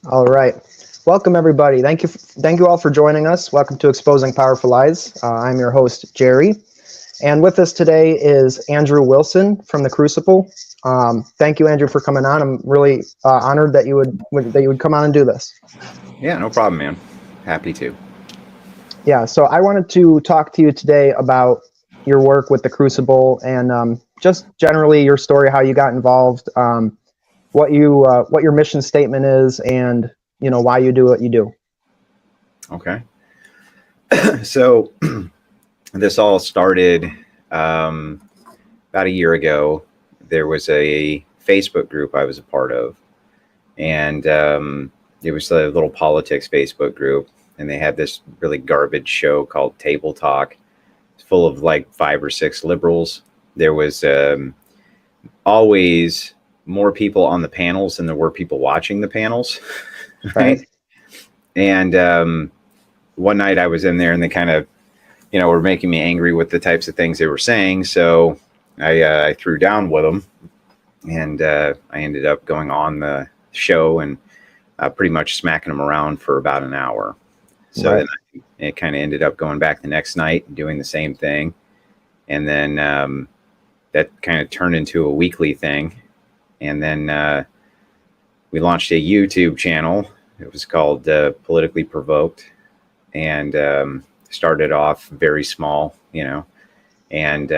All right. Welcome, everybody. Thank you all for joining us. Welcome to Exposing Powerful Lies. I'm your host, Jerry. And with us today is Andrew Wilson from The Crucible. Thank you, Andrew, for coming on. I'm really honored that you would come on and do this. Yeah, no problem, man. Happy to. Yeah, so I wanted to talk to you today about your work with The Crucible and just generally your story, how you got involved, what your mission statement is, and why you do what you do. Okay. So this all started about a year ago. There was a Facebook group I was a part of, and it was a little politics Facebook group, and they had this really garbage show called Table Talk. It's full of like 5 or 6 liberals. There was always more people on the panels than there were people watching the panels. Right. And one night I was in there and they kind of, were making me angry with the types of things they were saying. So I threw down with them, and I ended up going on the show and pretty much smacking them around for about an hour. So Right. then it kind of ended up going back the next night and doing the same thing. And then that kind of turned into a weekly thing. And then we launched a YouTube channel. It was called Politically Provoked, and started off very small, and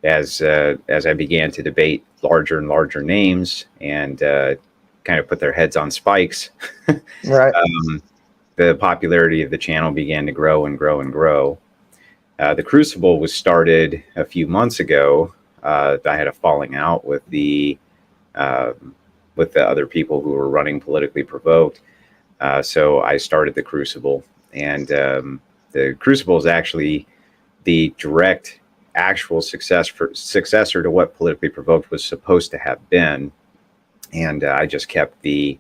as I began to debate larger and larger names and kind of put their heads on spikes, Right. The popularity of the channel began to grow and grow and grow. The Crucible was started a few months ago. I had a falling out with the other people who were running Politically Provoked. So I started the Crucible, and the Crucible is actually the direct actual successor to what Politically Provoked was supposed to have been. And I just kept the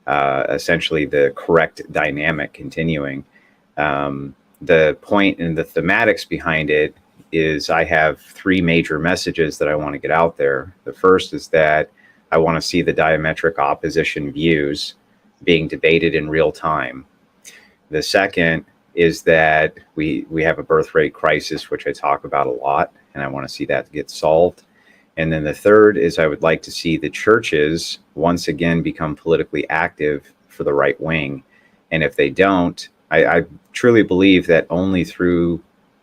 essentially the correct dynamic continuing. The point and the thematics behind it is I have 3 major messages that I want to get out there. The first is that I want to see the diametric opposition views being debated in real time. The second is that we have a birth rate crisis, which I talk about a lot, and I want to see that get solved. And then the third is I would like to see the churches once again become politically active for the right wing. And if they don't, I truly believe that only through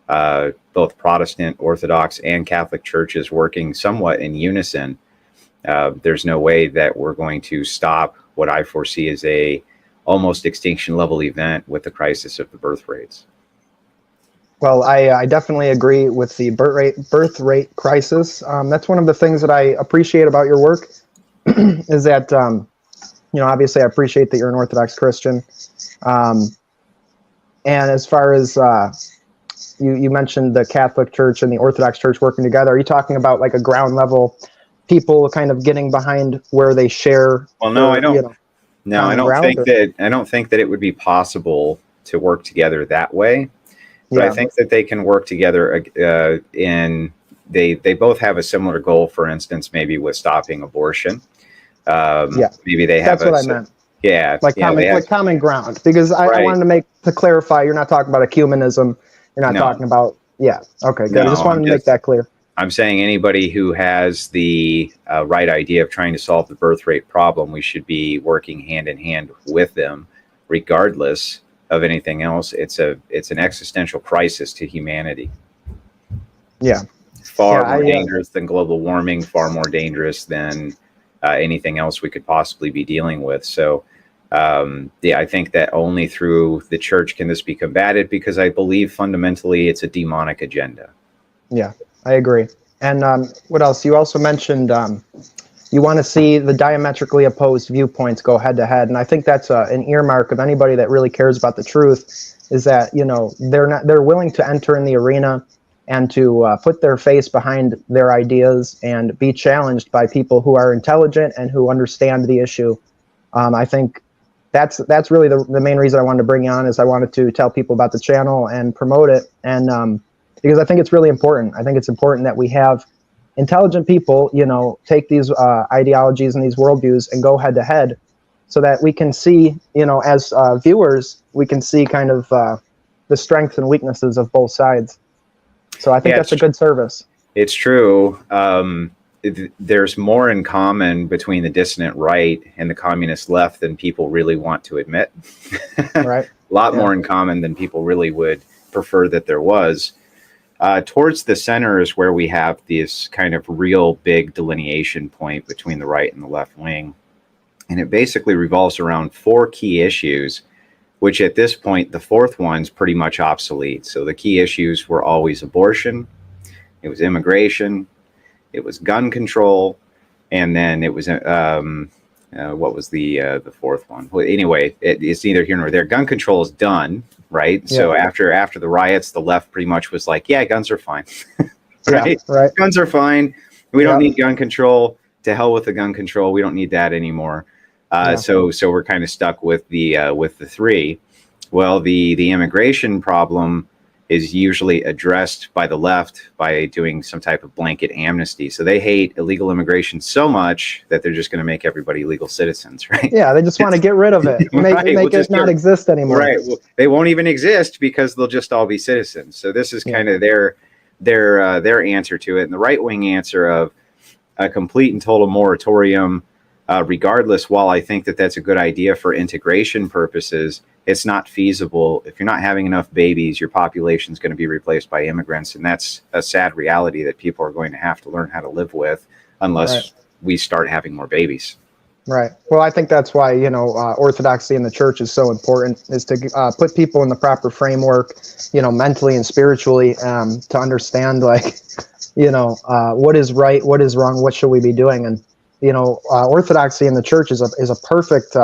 both Protestant, Orthodox, and Catholic churches working somewhat in unison, there's no way that we're going to stop what I foresee as a almost extinction level event with the crisis of the birth rates. Well, I definitely agree with the birth rate crisis. That's one of the things that I appreciate about your work is that, obviously I appreciate that you're an Orthodox Christian. And as far as you mentioned the Catholic Church and the Orthodox Church working together, are you talking about like a ground level people kind of getting behind where they share? Well, no, I don't. No, I don't think that it would be possible to work together that way. But I think that they can work together they both have a similar goal. For instance, maybe with stopping abortion. Maybe they have. That's what I meant. Yeah, like common ground. Because I wanted to clarify. You're not talking about ecumenism. You're not talking about. Yeah. Okay. Good. I just wanted to make that clear. I'm saying anybody who has the right idea of trying to solve the birth rate problem, we should be working hand in hand with them, regardless of anything else. It's an existential crisis to humanity. Yeah. Far more dangerous than global warming, far more dangerous than anything else we could possibly be dealing with. So, I think that only through the church can this be combated, because I believe fundamentally it's a demonic agenda. Yeah, I agree. And what else? You also mentioned you want to see the diametrically opposed viewpoints go head to head, and I think that's an earmark of anybody that really cares about the truth. Is that they're willing to enter in the arena and to put their face behind their ideas and be challenged by people who are intelligent and who understand the issue. I think that's really the main reason I wanted to bring you on, is I wanted to tell people about the channel and promote it, and because I think it's really important. I think it's important that we have intelligent people, take these ideologies and these worldviews and go head to head, so that we can see, as viewers, we can see kind of the strengths and weaknesses of both sides. So I think that's a good service. It's true. There's more in common between the dissident right and the communist left than people really want to admit. Right. A lot more in common than people really would prefer that there was. Towards the center is where we have this kind of real big delineation point between the right and the left wing. And it basically revolves around 4 key issues, which at this point, the 4th one's pretty much obsolete. So the key issues were always abortion, it was immigration, it was gun control, and then it was what was the 4th one? Well, anyway, it's neither here nor there. Gun control is done, right? Yeah. So after the riots, the left pretty much was like, yeah, guns are fine. Right? Yeah, right. Guns are fine. We don't need gun control. To hell with the gun control. We don't need that anymore. So we're kind of stuck with the 3. Well, the immigration problem is usually addressed by the left by doing some type of blanket amnesty. So they hate illegal immigration so much that they're just going to make everybody legal citizens, right? Yeah, they just want to get rid of it, make it not exist anymore. Right. Well, they won't even exist because they'll just all be citizens. So this is kind of their answer to it. And the right-wing answer of a complete and total moratorium, regardless, while I think that that's a good idea for integration purposes, it's not feasible. If you're not having enough babies, your population is going to be replaced by immigrants. And that's a sad reality that people are going to have to learn how to live with unless we start having more babies. Right. Well, I think that's why, orthodoxy in the church is so important, is to put people in the proper framework, mentally and spiritually, to understand, what is right, what is wrong, what should we be doing. And, orthodoxy in the church is a perfect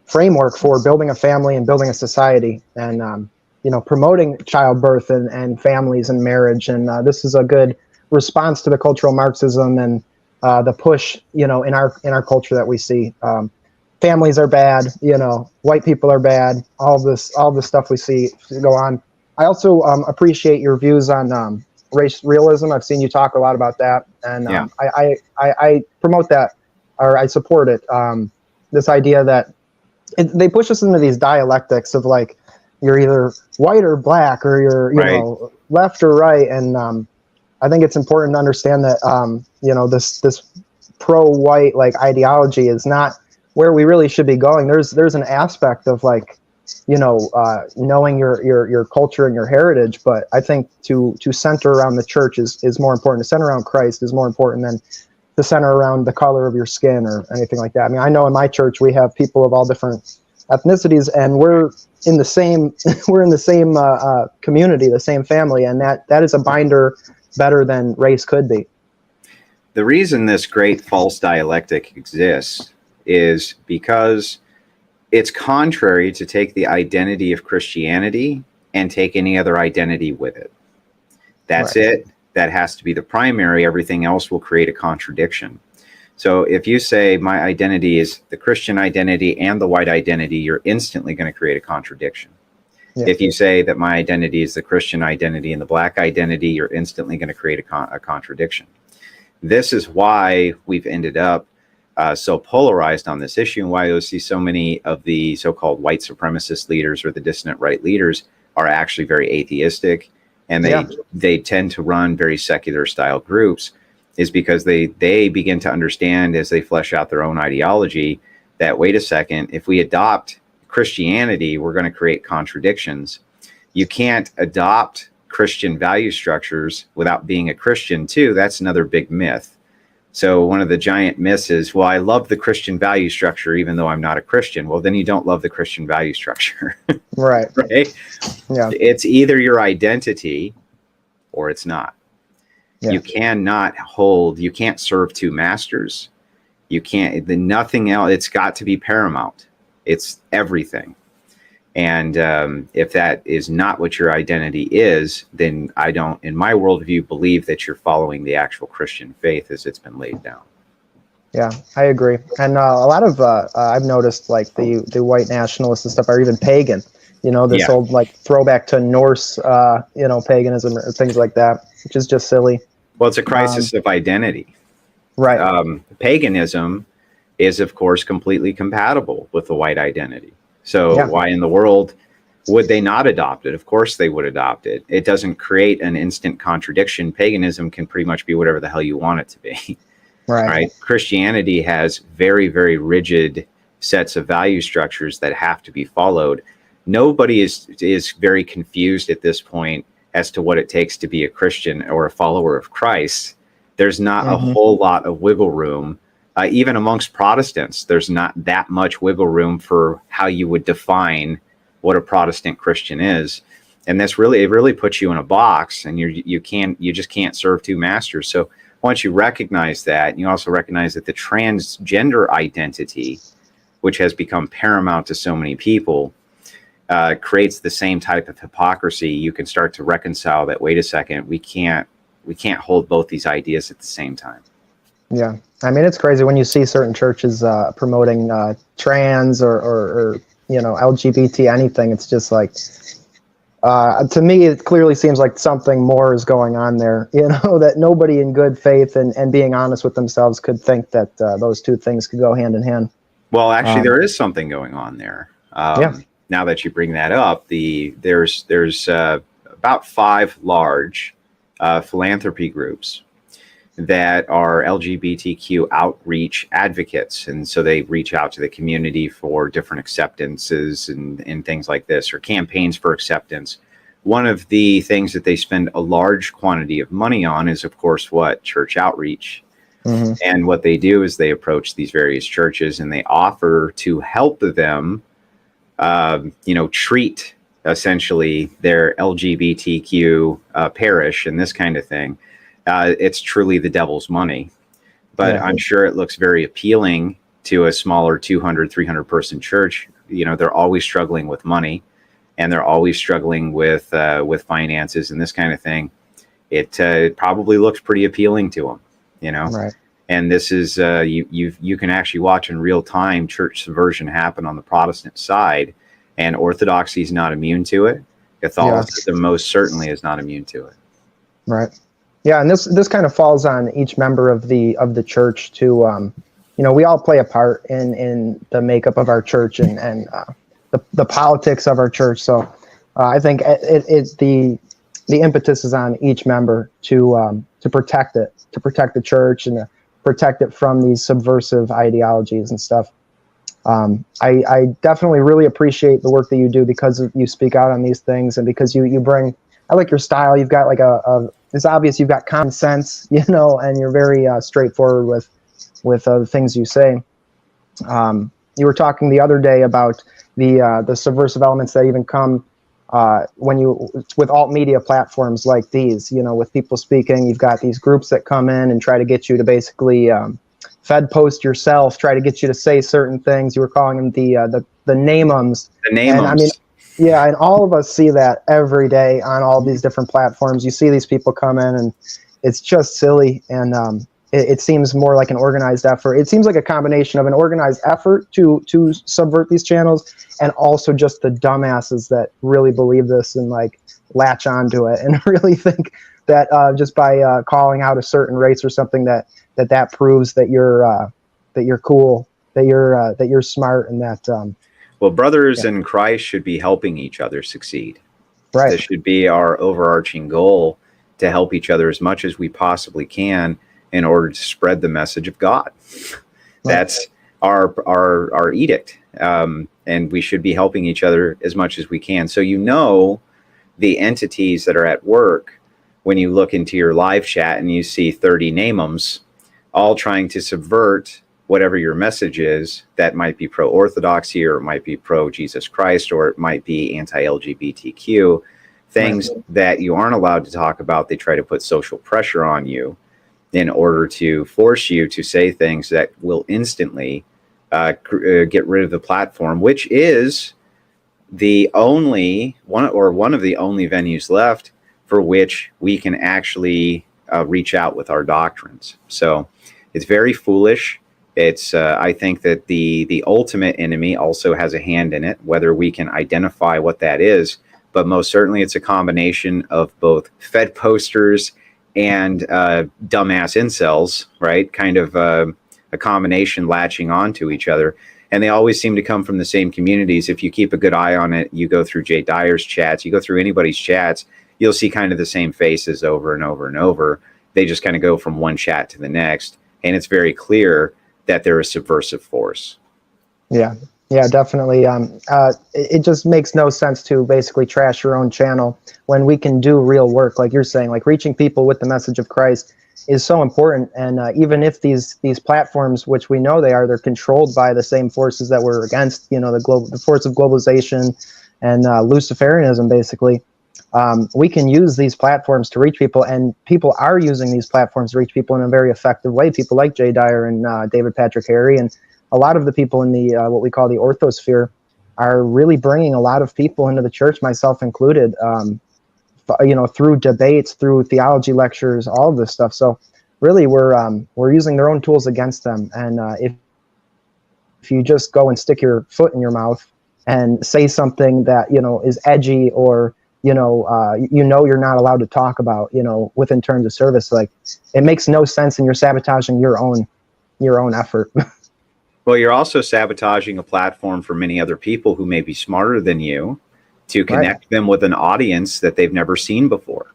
framework for building a family and building a society, and promoting childbirth and families and marriage. And this is a good response to the cultural Marxism and the push, in our culture that we see. Families are bad, white people are bad. All the stuff we see go on. I also appreciate your views on race realism. I've seen you talk a lot about that, and I promote that, or I support it. This idea that they push us into these dialectics of like, you're either white or black, or you're left or right, and I think it's important to understand that this pro-white ideology is not where we really should be going. There's an aspect of knowing your culture and your heritage, but I think to center around the church is more important. To center around Christ is more important than to center around the color of your skin or anything like that. I mean, I know in my church we have people of all different ethnicities, and we're in the same community, the same family, and that is a binder better than race could be. The reason this great false dialectic exists is because it's contrary to take the identity of Christianity and take any other identity with it. That's it. That has to be the primary. Everything else will create a contradiction. So if you say my identity is the Christian identity and the white identity, you're instantly going to create a contradiction. Yeah. If you say that my identity is the Christian identity and the black identity, you're instantly going to create a contradiction. This is why we've ended up so polarized on this issue, and why you'll see so many of the so-called white supremacist leaders or the dissident right leaders are actually very atheistic, and they tend to run very secular style groups, is because they begin to understand as they flesh out their own ideology that, wait a second, if we adopt Christianity, we're going to create contradictions. You can't adopt Christian value structures without being a Christian too. That's another big myth. So one of the giant myths is, well, I love the Christian value structure even though I'm not a Christian. Well, then you don't love the Christian value structure. Right. Right? Yeah. It's either your identity or it's not. Yeah. You can't serve two masters. You can't, nothing else. It's got to be paramount. It's everything. And if that is not what your identity is, then I don't, in my worldview, believe that you're following the actual Christian faith as it's been laid down. Yeah, I agree. And a lot of, I've noticed the white nationalists and stuff are even pagan, this old throwback to Norse, paganism or things like that, which is just silly. Well, it's a crisis of identity. Right. Paganism is, of course, completely compatible with the white identity. So Yeah. why in the world would they not adopt it? Of course they would adopt it. It doesn't create an instant contradiction. Paganism can pretty much be whatever the hell you want it to be. Right? Christianity has very, very rigid sets of value structures that have to be followed. Nobody is very confused at this point as to what it takes to be a Christian or a follower of Christ. There's not a whole lot of wiggle room. Even amongst Protestants, there's not that much wiggle room for how you would define what a Protestant Christian is. And it really puts you in a box, and you just can't serve two masters. So once you recognize that, you also recognize that the transgender identity, which has become paramount to so many people, creates the same type of hypocrisy. You can start to reconcile that, wait a second, we can't hold both these ideas at the same time. Yeah. I mean, it's crazy when you see certain churches promoting trans or LGBT anything. It's just like, to me, it clearly seems like something more is going on there, that nobody in good faith and being honest with themselves could think that those two things could go hand in hand. Well, actually, there is something going on there. Now that you bring that up, there's about 5 large philanthropy groups that are LGBTQ outreach advocates. And so they reach out to the community for different acceptances and things like this, or campaigns for acceptance. One of the things that they spend a large quantity of money on is, of course, church outreach. And what they do is they approach these various churches and they offer to help them, treat essentially their LGBTQ parish and this kind of thing. It's truly the devil's money, but I'm sure it looks very appealing to a smaller 200, 300 person church. They're always struggling with money, and they're always struggling with finances and this kind of thing. It probably looks pretty appealing to them, Right. And this is you can actually watch in real time church subversion happen on the Protestant side, and Orthodoxy is not immune to it. Catholicism most certainly is not immune to it. Right. Yeah, and this kind of falls on each member of the church to, we all play a part in the makeup of our church and the politics of our church. So I think it's the impetus is on each member to protect it, to protect the church and to protect it from these subversive ideologies and stuff. I definitely really appreciate the work that you do because you speak out on these things and because you bring. I like your style. You've got like it's obvious you've got common sense, and you're very straightforward with the things you say. You were talking the other day about the subversive elements that even come with alt media platforms like these, with people speaking. You've got these groups that come in and try to get you to basically Fed post yourself, try to get you to say certain things. You were calling them the name-ums. The name-ums. And I mean, yeah, and all of us see that every day on all these different platforms. You see these people come in, and it's just silly. And it seems more like an organized effort. It seems like a combination of an organized effort to subvert these channels, and also just the dumbasses that really believe this and like latch onto it and really think that just by calling out a certain race or something that proves that you're cool, that you're smart, and that. Well, brothers in Christ should be helping each other succeed. Right. This should be our overarching goal, to help each other as much as we possibly can in order to spread the message of God. Right. That's our edict. And we should be helping each other as much as we can. So the entities that are at work when you look into your live chat and you see 30 name-ums all trying to subvert whatever your message is, that might be pro-orthodoxy, or it might be pro-Jesus Christ, or it might be anti-LGBTQ, things that you aren't allowed to talk about. They try to put social pressure on you in order to force you to say things that will instantly get rid of the platform, which is the only one of the only venues left for which we can actually reach out with our doctrines. So it's very foolish. It's I think that the ultimate enemy also has a hand in it, whether we can identify what that is. But most certainly it's a combination of both Fed posters and dumbass incels, right? Kind of a combination latching onto each other. And they always seem to come from the same communities. If you keep a good eye on it, you go through Jay Dyer's chats, you go through anybody's chats, you'll see kind of the same faces over and over and over. They just kind of go from one chat to the next. And it's very clear that they're a subversive force. Yeah. Yeah, definitely. It just makes no sense to basically trash your own channel when we can do real work, like you're saying, like reaching people with the message of Christ is so important. And even if these platforms, which we know they're controlled by the same forces that we're against, the force of globalization and Luciferianism, basically, we can use these platforms to reach people, and people are using these platforms to reach people in a very effective way. People like Jay Dyer and David Patrick Harry, and a lot of the people in the what we call the orthosphere are really bringing a lot of people into the church, myself included, through debates, through theology lectures, all of this stuff. So really we're using their own tools against them. And if you just go and stick your foot in your mouth and say something that, is edgy, or, you're not allowed to talk about, within terms of service, like it makes no sense, and you're sabotaging your own effort. Well, you're also sabotaging a platform for many other people who may be smarter than you, to connect them with an audience that they've never seen before.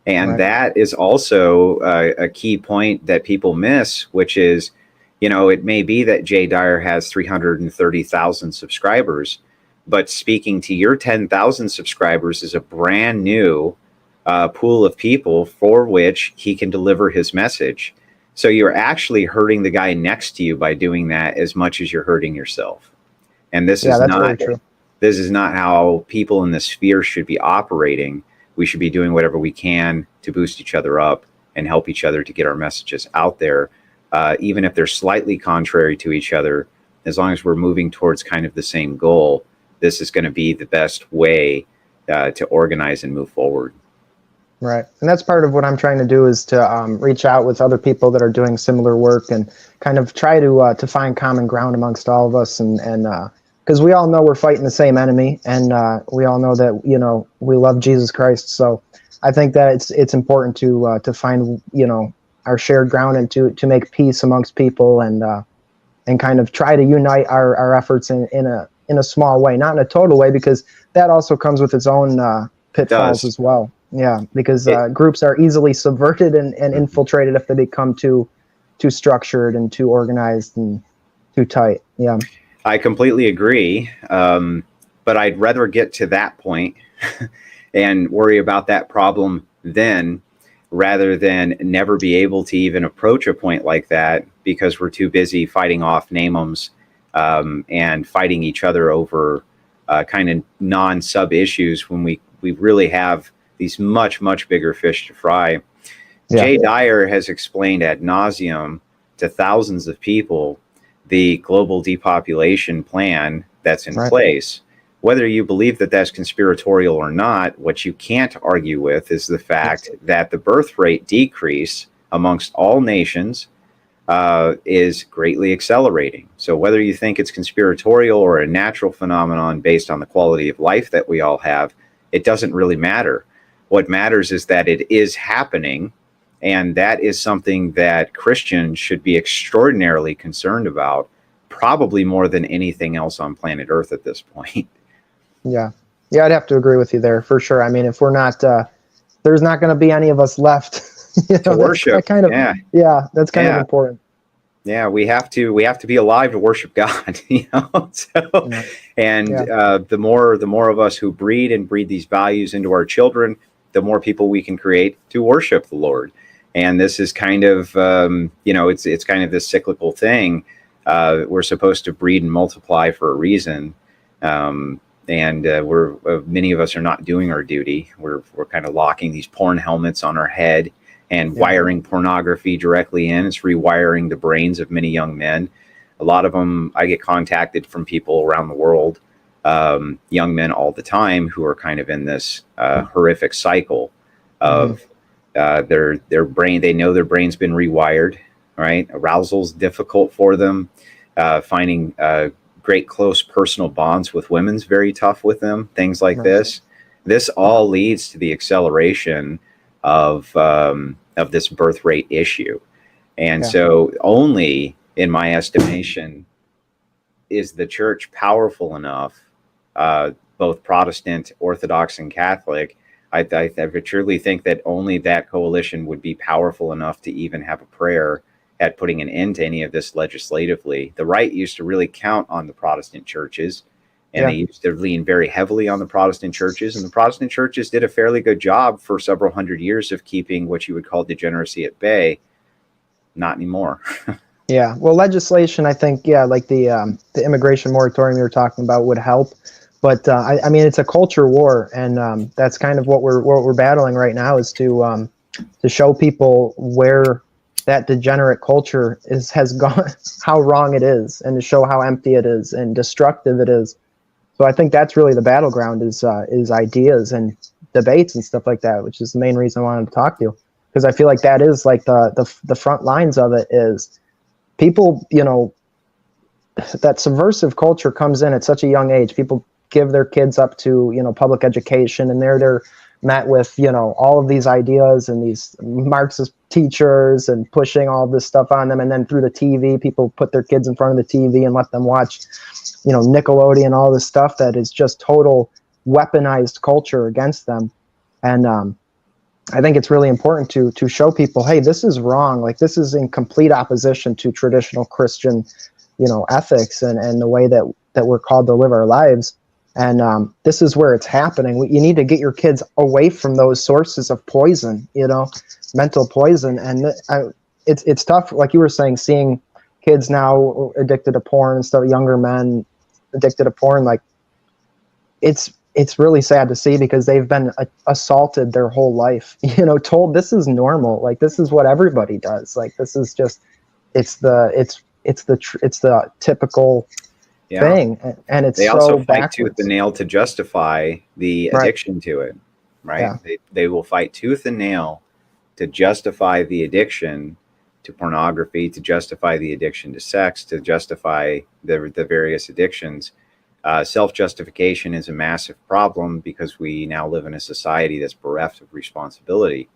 And that is also a key point that people miss, which is, it may be that Jay Dyer has 330,000 subscribers, but speaking to your 10,000 subscribers is a brand new pool of people for which he can deliver his message. So you're actually hurting the guy next to you by doing that as much as you're hurting yourself. And this is not how people in this sphere should be operating. We should be doing whatever we can to boost each other up and help each other to get our messages out there, even if they're slightly contrary to each other. As long as we're moving towards kind of the same goal, this is going to be the best way to organize and move forward. Right. And that's part of what I'm trying to do, is to reach out with other people that are doing similar work, and kind of try to find common ground amongst all of us. And because we all know we're fighting the same enemy, and we all know that, we love Jesus Christ. So I think that it's important to find, our shared ground, and to make peace amongst people, and kind of try to unite our efforts in a small way, not in a total way, because that also comes with its own pitfalls as well. Yeah, because groups are easily subverted and infiltrated if they become too structured and too organized and too tight. Yeah, I completely agree. But I'd rather get to that point and worry about that problem then, rather than never be able to even approach a point like that, because we're too busy fighting off name'ems and fighting each other over kind of non-sub issues, when we really have these much, much bigger fish to fry. Yeah. Jay Dyer has explained ad nauseum to thousands of people the global depopulation plan that's in place. Whether you believe that that's conspiratorial or not, what you can't argue with is the fact that the birth rate decrease amongst all nations is greatly accelerating. So whether you think it's conspiratorial or a natural phenomenon based on the quality of life that we all have, it doesn't really matter. What matters is that it is happening, and that is something that Christians should be extraordinarily concerned about, probably more than anything else on planet Earth at this point. Yeah, I'd have to agree with you there for sure. I mean, if we're not, there's not going to be any of us left to worship. That's kind of important. Yeah, we have to be alive to worship God, the more of us who breed these values into our children, the more people we can create to worship the Lord. And this is kind of, it's kind of this cyclical thing. We're supposed to breed and multiply for a reason. Many of us are not doing our duty. We're kind of locking these porn helmets on our head and wiring pornography directly in. It's rewiring the brains of many young men. A lot of them, I get contacted from people around the world, young men all the time, who are kind of in this horrific cycle of their brain. They know their brain's been rewired, right? Arousal's difficult for them. Finding great close personal bonds with women's very tough with them. Things like this. This all leads to the acceleration of this birth rate issue. And so only in my estimation, is the church powerful enough, both Protestant, Orthodox, and Catholic? I truly think that only that coalition would be powerful enough to even have a prayer at putting an end to any of this legislatively. The right used to really count on the Protestant churches, and they used to lean very heavily on the Protestant churches, and the Protestant churches did a fairly good job for several hundred years of keeping what you would call degeneracy at bay. Not anymore. Yeah, well, legislation, I think, like the immigration moratorium you were talking about would help, but I mean, it's a culture war, and that's kind of what we're battling right now, is to show people where that degenerate culture has gone, how wrong it is, and to show how empty it is and destructive it is. So I think that's really the battleground, is ideas and debates and stuff like that, which is the main reason I wanted to talk to you, because I feel like that is like the front lines of it. Is people, that subversive culture comes in at such a young age. People give their kids up to, public education, and they're met with, all of these ideas and these Marxist teachers and pushing all this stuff on them. And then through the TV, people put their kids in front of the TV and let them watch, Nickelodeon, all this stuff that is just total weaponized culture against them. And I think it's really important to show people, hey, this is wrong. Like, this is in complete opposition to traditional Christian, ethics and the way that we're called to live our lives. And this is where it's happening. You need to get your kids away from those sources of poison, mental poison. And it's tough, like you were saying, seeing kids now addicted to porn and stuff, younger men addicted to porn. Like, it's really sad to see, because they've been assaulted their whole life, told this is normal. Like, this is what everybody does. Like, this is just, it's the typical thing. And it's, they so also fight backwards. tooth and nail to justify the addiction to it, right? Yeah. They will fight tooth and nail to justify the addiction to pornography, to justify the addiction to sex, to justify the various addictions. Self-justification is a massive problem, because we now live in a society that's bereft of responsibility.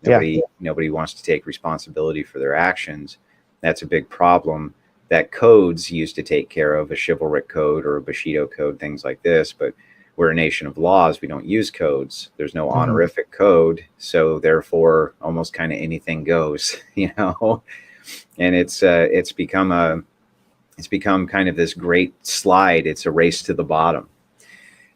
Nobody wants to take responsibility for their actions. That's a big problem that codes used to take care of, a chivalric code or a Bushido code, things like this. But we're a nation of laws. We don't use codes. There's no honorific code. So therefore, almost kind of anything goes, and it's become kind of this great slide. It's a race to the bottom.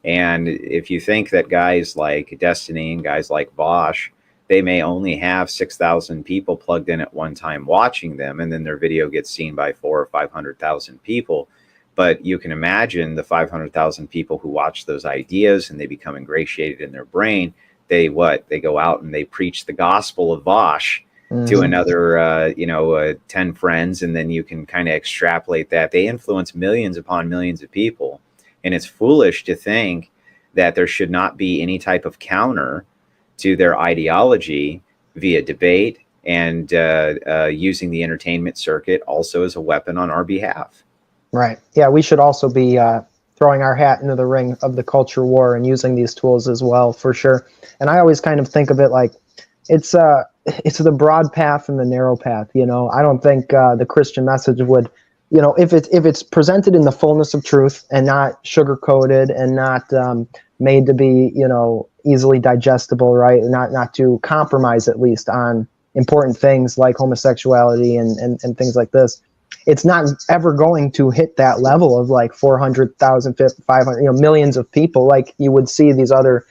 And if you think that guys like Destiny and guys like Bosch, they may only have 6,000 people plugged in at one time watching them, and then their video gets seen by 400,000 or 500,000 people. But you can imagine the 500,000 people who watch those ideas and they become ingratiated in their brain. They go out and they preach the gospel of Bosch to another, 10 friends, and then you can kind of extrapolate that. They influence millions upon millions of people, and it's foolish to think that there should not be any type of counter to their ideology via debate and using the entertainment circuit also as a weapon on our behalf. Right. Yeah, we should also be throwing our hat into the ring of the culture war and using these tools as well, for sure. And I always kind of think of it like it's the broad path and the narrow path. I don't think the Christian message would, if it's presented in the fullness of truth and not sugar coated and not made to be, easily digestible, right? Not to compromise, at least, on important things like homosexuality and things like this. It's not ever going to hit that level of like 400,000, 500, millions of people like you would see these other,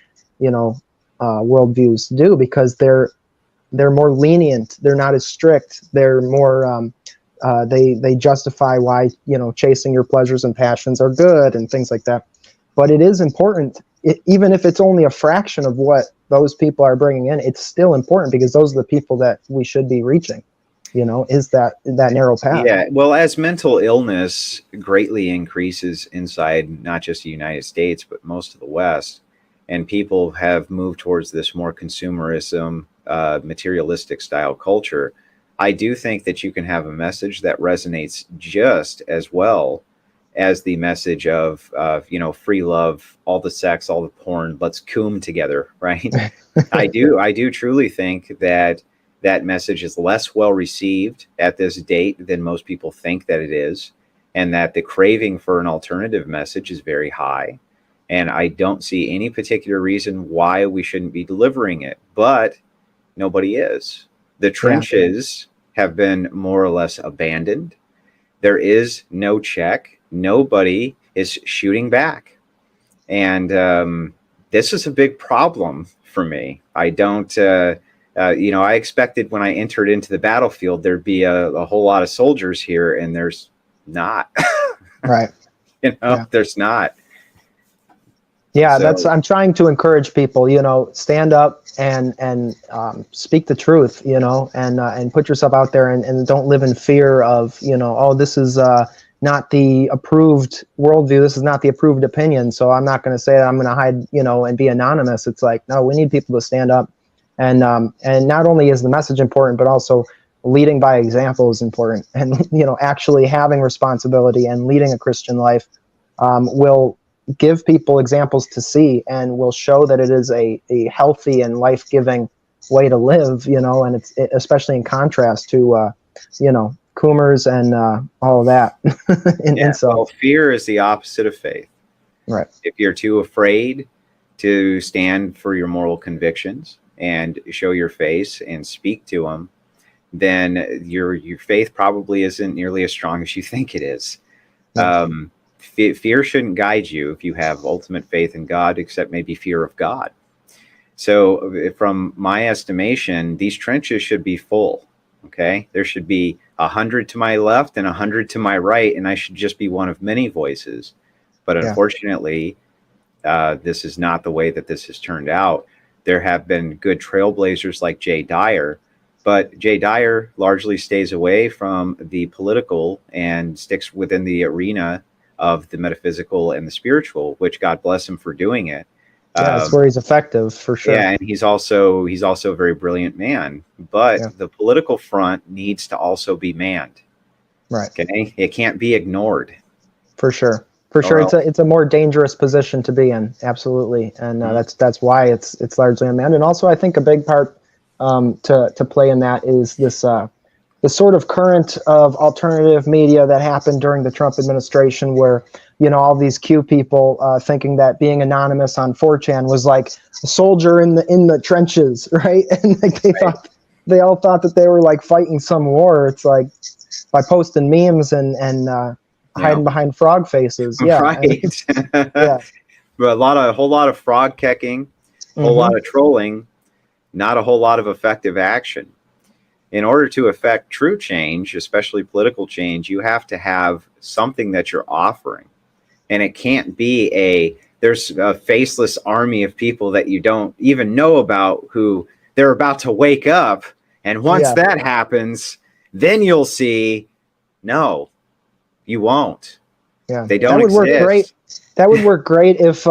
worldviews do, because they're more lenient. They're not as strict. They're more, they justify why, chasing your pleasures and passions are good and things like that. But it is important, even if it's only a fraction of what those people are bringing in, it's still important, because those are the people that we should be reaching, is that narrow path. Yeah, well, as mental illness greatly increases inside not just the United States, but most of the West, and people have moved towards this more consumerism, materialistic style culture, I do think that you can have a message that resonates just as well as the message of free love, all the sex, all the porn, let's coom together, right? I do truly think that that message is less well received at this date than most people think that it is, and that the craving for an alternative message is very high. And I don't see any particular reason why we shouldn't be delivering it, but nobody is. The trenches have been more or less abandoned. There is no check. Nobody is shooting back. And this is a big problem for me. I don't, I expected when I entered into the battlefield, there'd be a whole lot of soldiers here, and there's not. Right. There's not. Yeah, so I'm trying to encourage people, stand up and speak the truth, and put yourself out there and don't live in fear of, oh, this is not the approved worldview. This is not the approved opinion. So I'm not going to say that I'm going to hide, and be anonymous. It's like, no, we need people to stand up. And not only is the message important, but also leading by example is important. And, actually having responsibility and leading a Christian life will give people examples to see and will show that it is a healthy and life-giving way to live, and it's especially in contrast to, Coomers and all of that. Well, fear is the opposite of faith. Right. If you're too afraid to stand for your moral convictions and show your face and speak to them, then your faith probably isn't nearly as strong as you think it is. Fear shouldn't guide you if you have ultimate faith in God, except maybe fear of God. So from my estimation, these trenches should be full. Okay, there should be 100 to my left and 100 to my right, and I should just be one of many voices. But unfortunately, this is not the way that this has turned out. There have been good trailblazers like Dyer, but Dyer largely stays away from the political and sticks within the arena of the metaphysical and the spiritual, which God bless him for doing it. That's where he's effective, for sure. Yeah, and he's also a very brilliant man. But the political front needs to also be manned. Right. Okay, it can't be ignored. For sure. For sure, it's a more dangerous position to be in. Absolutely, and that's why it's largely unmanned. And also, I think a big part to play in that is this. The sort of current of alternative media that happened during the Trump administration, where all these Q people thinking that being anonymous on 4chan was like a soldier in the trenches, right? And like they all thought that they were like fighting some war. It's like by posting memes and hiding behind frog faces. Yeah, right. Yeah, but a whole lot of frog kecking, a whole lot of trolling, not a whole lot of effective action. In order to affect true change, especially political change, you have to have something that you're offering. And it can't be there's a faceless army of people that you don't even know about who they're about to wake up. And once that happens, then you'll see, no, you won't. Yeah, they don't exist. Work great. That would work great if,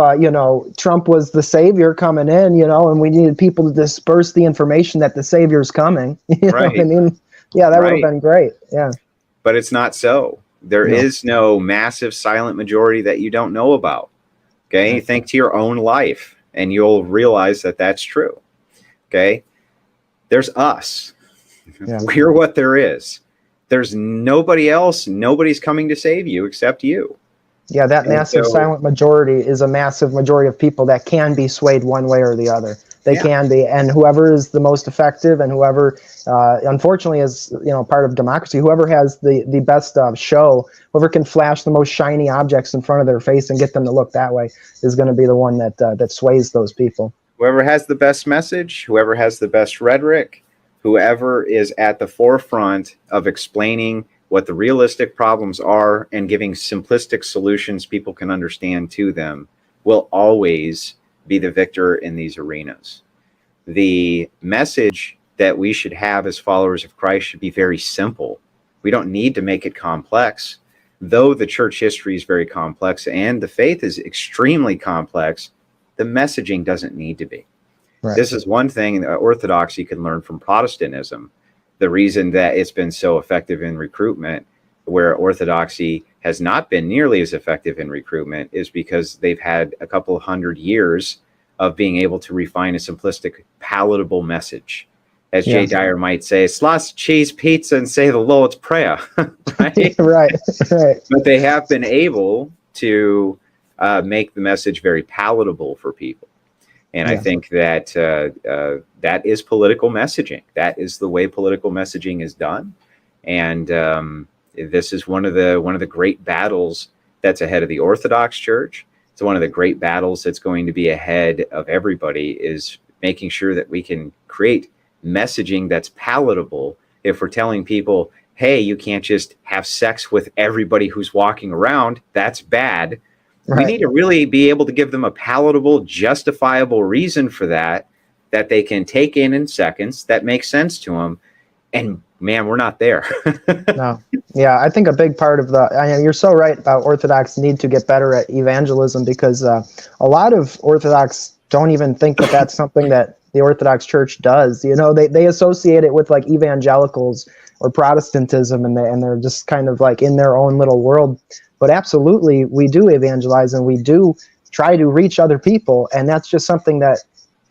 Trump was the savior coming in, and we needed people to disperse the information that the savior's coming. You know what I mean? Yeah, that would have been great. Yeah. But it's not so. There is no massive silent majority that you don't know about. Okay. Think to your own life and you'll realize that that's true. Okay. There's us. Yeah. We're what there is. There's nobody else. Nobody's coming to save you except you. Yeah, that massive silent majority is a massive majority of people that can be swayed one way or the other. They can be, and whoever is the most effective, and whoever, unfortunately, is part of democracy. Whoever has the best show, whoever can flash the most shiny objects in front of their face and get them to look that way, is going to be the one that sways those people. Whoever has the best message, whoever has the best rhetoric, whoever is at the forefront of explaining what the realistic problems are and giving simplistic solutions people can understand to them, will always be the victor in these arenas. The message that we should have as followers of Christ should be very simple. We don't need to make it complex. Though the church history is very complex and the faith is extremely complex, the messaging doesn't need to be. Right. This is one thing that Orthodoxy can learn from Protestantism. The reason that it's been so effective in recruitment, where Orthodoxy has not been nearly as effective in recruitment, is because they've had a couple of 100 years of being able to refine a simplistic, palatable message. as Yeah. Jay Dyer might say, sausage, cheese, pizza, and say the Lord's Prayer, right? Right. Right. But they have been able to make the message very palatable for people. And I Yeah. think that that is political messaging. That is the way political messaging is done. And this is one of the great battles that's ahead of the Orthodox Church. It's one of the great battles that's going to be ahead of everybody, is making sure that we can create messaging that's palatable. If we're telling people, hey, you can't just have sex with everybody who's walking around, that's bad. We Right. need to really be able to give them a palatable, justifiable reason for that they can take in seconds, that makes sense to them. And man, we're not there. No. Yeah, I think a big part of you're so right about Orthodox need to get better at evangelism, because a lot of Orthodox don't even think that that's something that the Orthodox Church does. You know, they associate it with like evangelicals or Protestantism, and they're just kind of like in their own little world. But absolutely, we do evangelize, and we do try to reach other people, and that's just something that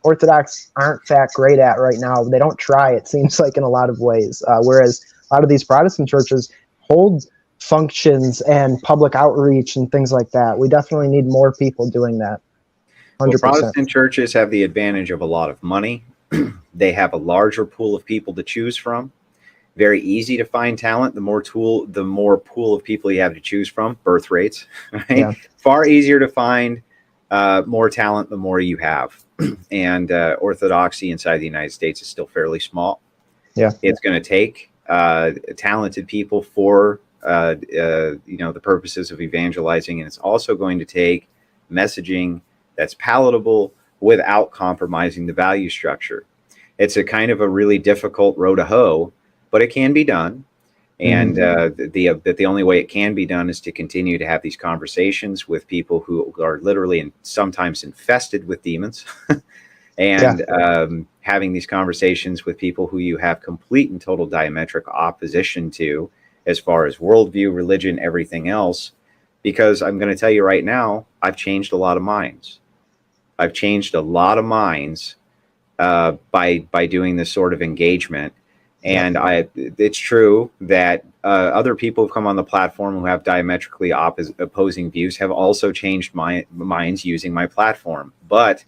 Orthodox aren't that great at right now. They don't try, it seems like, in a lot of ways, whereas a lot of these Protestant churches hold functions and public outreach and things like that. We definitely need more people doing that. 100%. Well, Protestant churches have the advantage of a lot of money. They have a larger pool of people to choose from. Very easy to find talent. The more pool of people you have to choose from. Birth rates, right? Yeah. Far easier to find more talent the more you have. And Orthodoxy inside the United States is still fairly small. Yeah. It's going to take talented people for the purposes of evangelizing, and it's also going to take messaging that's palatable without compromising the value structure. It's a kind of a really difficult row to hoe, but it can be done. And the only way it can be done is to continue to have these conversations with people who are literally and sometimes infested with demons, and having these conversations with people who you have complete and total diametric opposition to, as far as worldview, religion, everything else. Because I'm going to tell you right now, I've changed a lot of minds. I've changed a lot of minds by doing this sort of engagement. And it's true that other people who come on the platform who have diametrically opposing views have also changed minds using my platform. But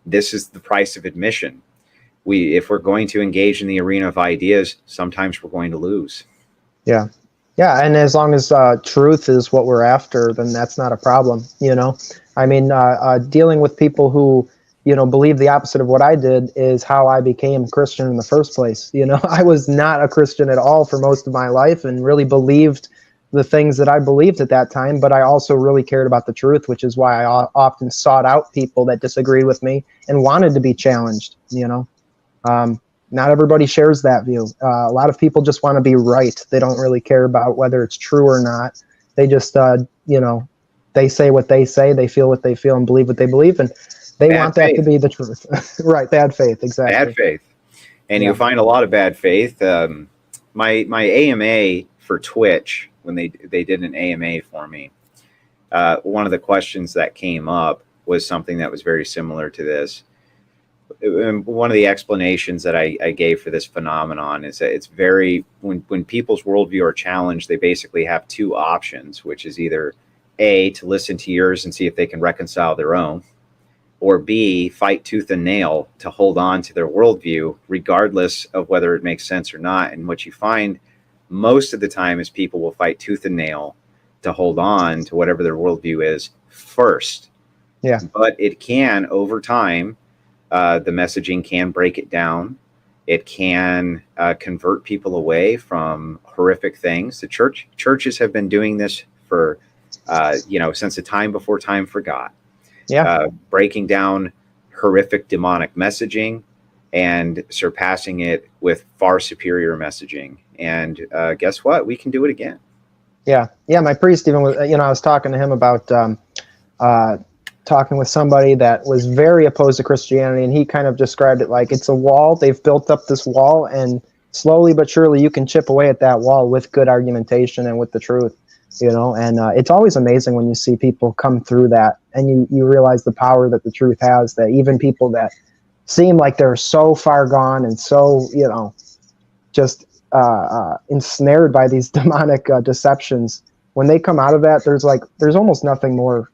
this is the price of admission. If we're going to engage in the arena of ideas, sometimes we're going to lose. Yeah. Yeah, and as long as truth is what we're after, then that's not a problem, you know? I mean, dealing with people who, you know, believe the opposite of what I did is how I became Christian in the first place. You know, I was not a Christian at all for most of my life and really believed the things that I believed at that time, but I also really cared about the truth, which is why I often sought out people that disagreed with me and wanted to be challenged, you know? Not everybody shares that view. A lot of people just want to be right. They don't really care about whether it's true or not. They just, they say what they say, they feel what they feel, and believe what they believe, and they want that to be the truth. Right, bad faith, exactly. Bad faith. And you'll find a lot of bad faith. My AMA for Twitch, when they did an AMA for me, one of the questions that came up was something that was very similar to this. One of the explanations that I gave for this phenomenon is that it's when people's worldview are challenged, they basically have two options, which is either A, to listen to yours and see if they can reconcile their own, or B, fight tooth and nail to hold on to their worldview, regardless of whether it makes sense or not. And what you find most of the time is people will fight tooth and nail to hold on to whatever their worldview is first. Yeah. But it can, over time, the messaging can break it down. It can convert people away from horrific things. The churches have been doing this for, since the time before time forgot. Yeah. Breaking down horrific demonic messaging and surpassing it with far superior messaging. And guess what? We can do it again. Yeah. Yeah. My priest even was, I was talking to him about talking with somebody that was very opposed to Christianity, and he kind of described it like it's a wall. They've built up this wall, and slowly but surely you can chip away at that wall with good argumentation and with the truth, and it's always amazing when you see people come through that, and you realize the power that the truth has, that even people that seem like they're so far gone and so, just ensnared by these demonic deceptions. When they come out of that, there's almost nothing more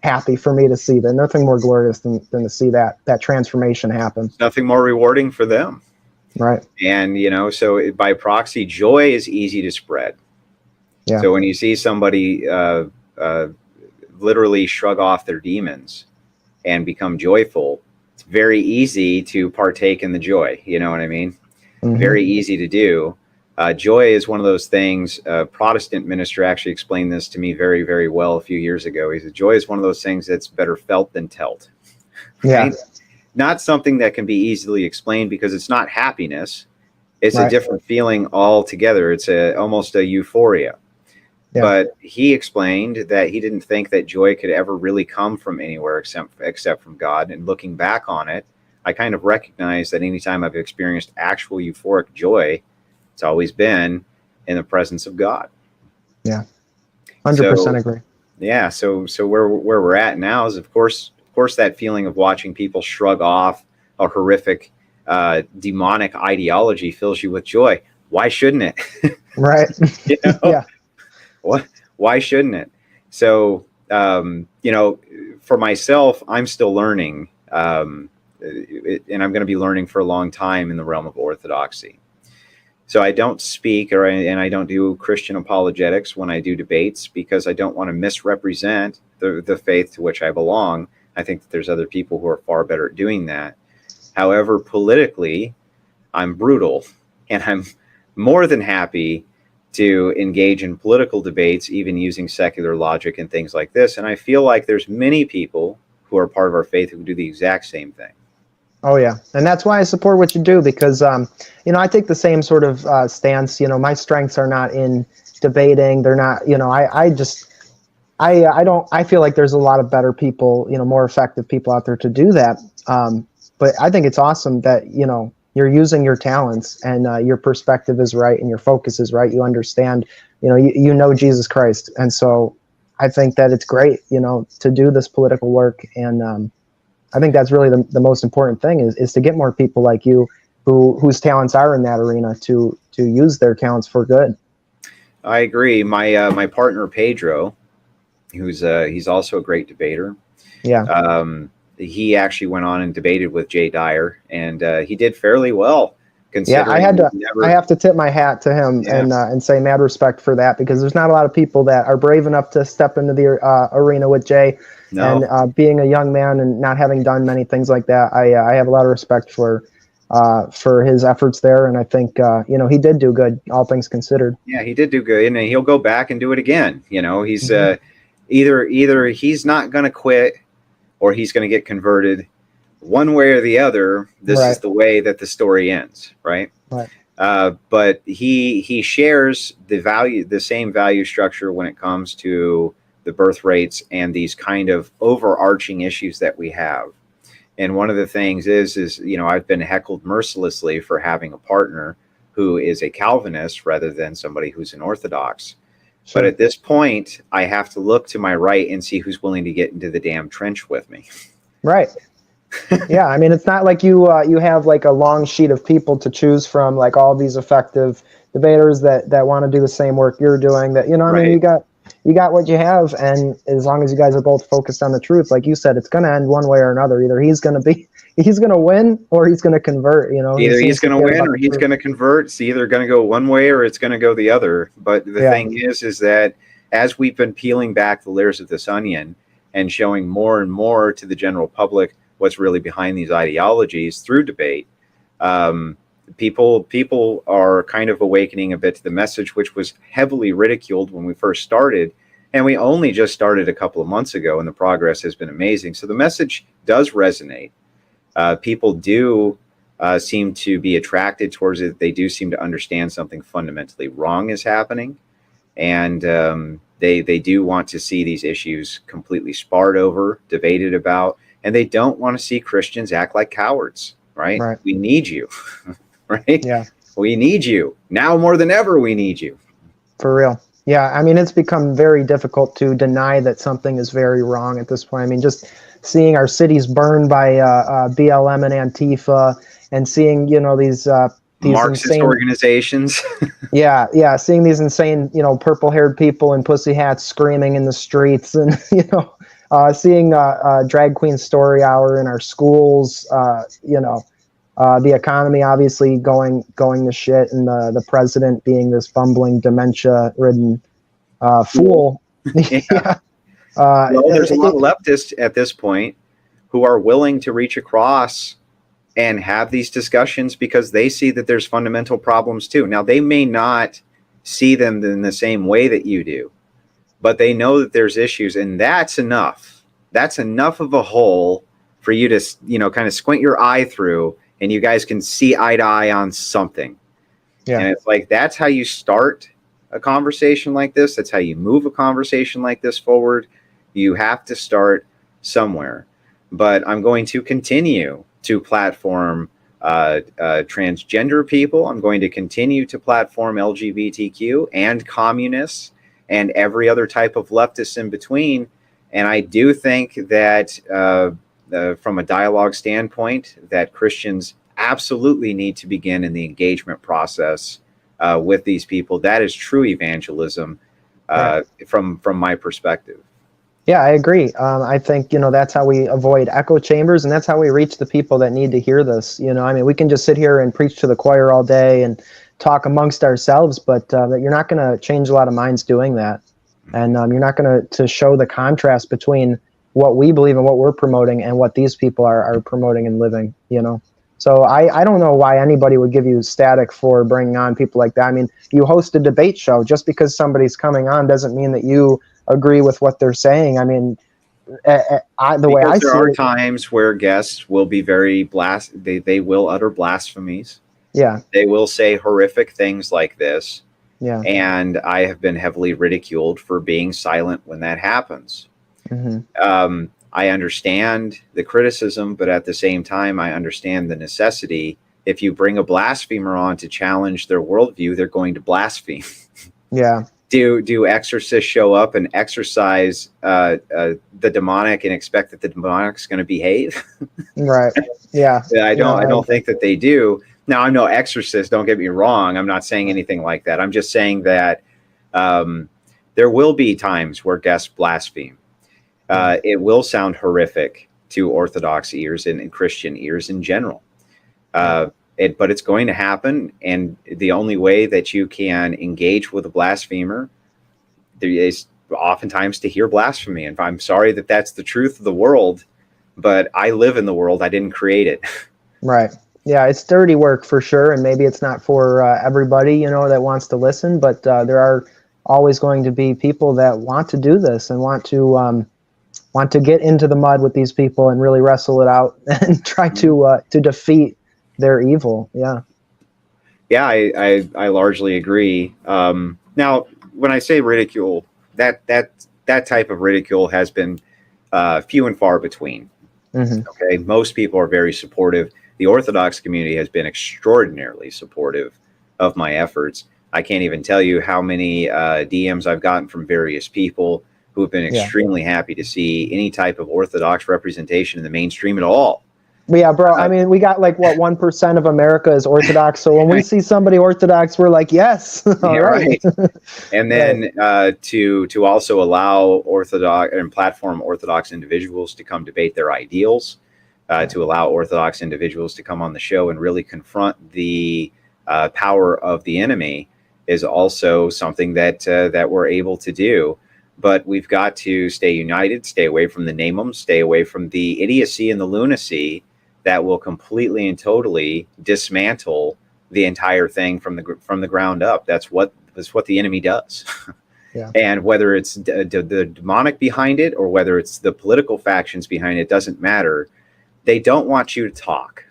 happy for me to see than, nothing more glorious than to see that transformation happen. Nothing more rewarding for them. Right. And, so by proxy, joy is easy to spread. Yeah. So when you see somebody literally shrug off their demons and become joyful, it's very easy to partake in the joy. You know what I mean? Mm-hmm. Very easy to do. Joy is one of those things. A Protestant minister actually explained this to me very, very well a few years ago. He said, joy is one of those things that's better felt than told. Right? Yeah. Not something that can be easily explained because it's not happiness. It's a different feeling altogether. It's almost a euphoria. Yeah. But he explained that he didn't think that joy could ever really come from anywhere except from God. And looking back on it, I kind of recognize that anytime I've experienced actual euphoric joy, it's always been in the presence of God. Yeah, 100% agree. Yeah, so where we're at now is, of course, that feeling of watching people shrug off a horrific demonic ideology fills you with joy. Why shouldn't it? Right. Yeah. Why shouldn't it? So, for myself, I'm still learning, and I'm going to be learning for a long time in the realm of orthodoxy. So I don't speak and I don't do Christian apologetics when I do debates, because I don't want to misrepresent the faith to which I belong. I think that there's other people who are far better at doing that. However, politically, I'm brutal, and I'm more than happy to engage in political debates, even using secular logic and things like this. And I feel like there's many people who are part of our faith who do the exact same thing. Oh, yeah. And that's why I support what you do, because, I take the same sort of stance. My strengths are not in debating. They're not, I feel like there's a lot of better people, more effective people out there to do that. But I think it's awesome that, you're using your talents, and your perspective is right and your focus is right. You understand, you know Jesus Christ. And so I think that it's great, to do this political work. And I think that's really the most important thing is to get more people like you whose talents are in that arena to use their talents for good. I agree. My partner, Pedro, he's also a great debater. Yeah. He actually went on and debated with Dyer, and he did fairly well. Yeah, I have to tip my hat to him. Yeah. and say mad respect for that, because there's not a lot of people that are brave enough to step into the arena with Jay. No. And being a young man and not having done many things like that, I have a lot of respect for his efforts there. And I think he did do good, all things considered. Yeah, he did do good, and he'll go back and do it again. He's either he's not going to quit, or he's going to get converted. One way or the other, this is the way that the story ends, right? Right. But he shares the same value structure when it comes to the birth rates and these kind of overarching issues that we have. And one of the things is I've been heckled mercilessly for having a partner who is a Calvinist rather than somebody who's an Orthodox. Sure. But at this point, I have to look to my right and see who's willing to get into the damn trench with me. Right. Yeah, I mean, it's not like you have like a long sheet of people to choose from, like all these effective debaters that want to do the same work you're doing. That I mean, you got what you have, and as long as you guys are both focused on the truth, like you said, it's going to end one way or another. Either he's going to win, or he's going to convert. Either he's going to win or he's going to convert. It's either going to go one way or it's going to go the other. But the thing is that as we've been peeling back the layers of this onion and showing more and more to the general public what's really behind these ideologies through debate, people are kind of awakening a bit to the message, which was heavily ridiculed when we first started. And we only just started a couple of months ago, and the progress has been amazing. So the message does resonate. People do seem to be attracted towards it. They do seem to understand something fundamentally wrong is happening. And they do want to see these issues completely sparred over, debated about, and they don't want to see Christians act like cowards, right? We need you, right? Yeah. We need you. Now more than ever, we need you. For real. Yeah, I mean, it's become very difficult to deny that something is very wrong at this point. I mean, just seeing our cities burned by BLM and Antifa, and seeing these Marxist insane, organizations. yeah, seeing these insane purple-haired people in pussy hats screaming in the streets, and seeing drag queen story hour in our schools, the economy obviously going to shit, and the president being this bumbling, dementia-ridden fool. Yeah. Yeah. Well, there's a lot of leftists at this point who are willing to reach across and have these discussions because they see that there's fundamental problems too. Now, they may not see them in the same way that you do, but they know that there's issues, and that's enough. That's enough of a hole for you to, kind of squint your eye through, and you guys can see eye to eye on something. Yeah. And it's like, that's how you start a conversation like this. That's how you move a conversation like this forward. You have to start somewhere. But I'm going to continue to platform transgender people. I'm going to continue to platform LGBTQ and communists and every other type of leftist in between. And I do think that from a dialogue standpoint, that Christians absolutely need to begin in the engagement process with these people. That is true evangelism from my perspective. Yeah, I agree. I think, that's how we avoid echo chambers, and that's how we reach the people that need to hear this. We can just sit here and preach to the choir all day and talk amongst ourselves, but you're not going to change a lot of minds doing that. And you're not going to show the contrast between what we believe and what we're promoting and what these people are promoting and living, So I don't know why anybody would give you static for bringing on people like that. You host a debate show. Just because somebody's coming on doesn't mean that you agree with what they're saying. There are times where guests will be very they will utter blasphemies. Yeah. They will say horrific things like this. Yeah. And I have been heavily ridiculed for being silent when that happens. Mm-hmm. I understand the criticism, but at the same time, I understand the necessity. If you bring a blasphemer on to challenge their worldview, they're going to blaspheme. Yeah. Do exorcists show up and exorcise the demonic and expect that the demonic's going to behave? Right. Yeah. I don't think that they do. Now, I'm no exorcist. Don't get me wrong. I'm not saying anything like that. I'm just saying that there will be times where guests blaspheme. It will sound horrific to Orthodox ears and Christian ears in general. But it's going to happen, and the only way that you can engage with a blasphemer is oftentimes to hear blasphemy. And I'm sorry that that's the truth of the world, but I live in the world. I didn't create it. Right. Yeah, it's dirty work for sure, and maybe it's not for everybody, that wants to listen, but there are always going to be people that want to do this and want to get into the mud with these people and really wrestle it out and try to defeat their evil. Yeah. Yeah, I largely agree. Now, when I say ridicule, that type of ridicule has been few and far between. Mm-hmm. Okay, most people are very supportive. The Orthodox community has been extraordinarily supportive of my efforts. I can't even tell you how many DMs I've gotten from various people who have been extremely happy to see any type of Orthodox representation in the mainstream at all. Yeah, bro. We got 1% of America is Orthodox. So when we see somebody Orthodox, we're like, yes. All right. And then to also allow Orthodox and platform Orthodox individuals to come debate their ideals, to allow Orthodox individuals to come on the show and really confront the power of the enemy is also something that we're able to do. But we've got to stay united, stay away from the name-em, stay away from the idiocy and the lunacy that will completely and totally dismantle the entire thing from the ground up. That's what the enemy does. Yeah. And whether it's the demonic behind it or whether it's the political factions behind it, doesn't matter. They don't want you to talk.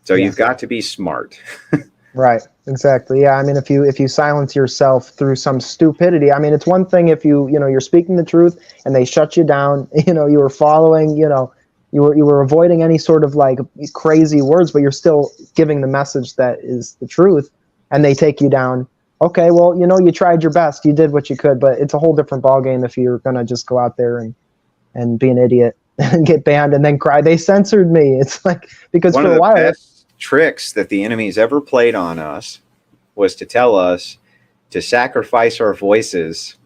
So you've got to be smart. Right. Exactly. Yeah. If you silence yourself through some stupidity, it's one thing if you're speaking the truth and they shut you down, you were following, you were avoiding any sort of crazy words, but you're still giving the message that is the truth, and they take you down. Okay. Well, you tried your best, you did what you could, but it's a whole different ballgame if you're going to just go out there and and be an idiot and get banned and then cry they censored me. It's like, because One for of a the while best tricks that the enemy's ever played on us was to tell us to sacrifice our voices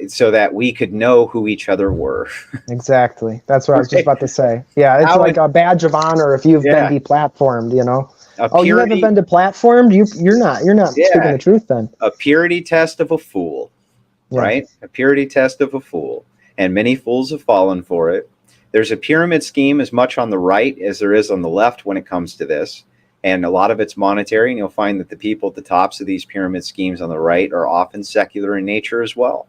so that we could know who each other were. exactly, that's what I was just Right? about to say. Yeah, it's How like a badge of honor if you've been yeah, deplatformed, you know. a Oh, you haven't purity, been deplatformed? You're not speaking yeah, the truth then. a purity test of a fool, Yeah. right? A purity test of a fool. And many fools have fallen for it. There's a pyramid scheme as much on the right as there is on the left when it comes to this. And a lot of it's monetary. And you'll find that the people at the tops of these pyramid schemes on the right are often secular in nature as well.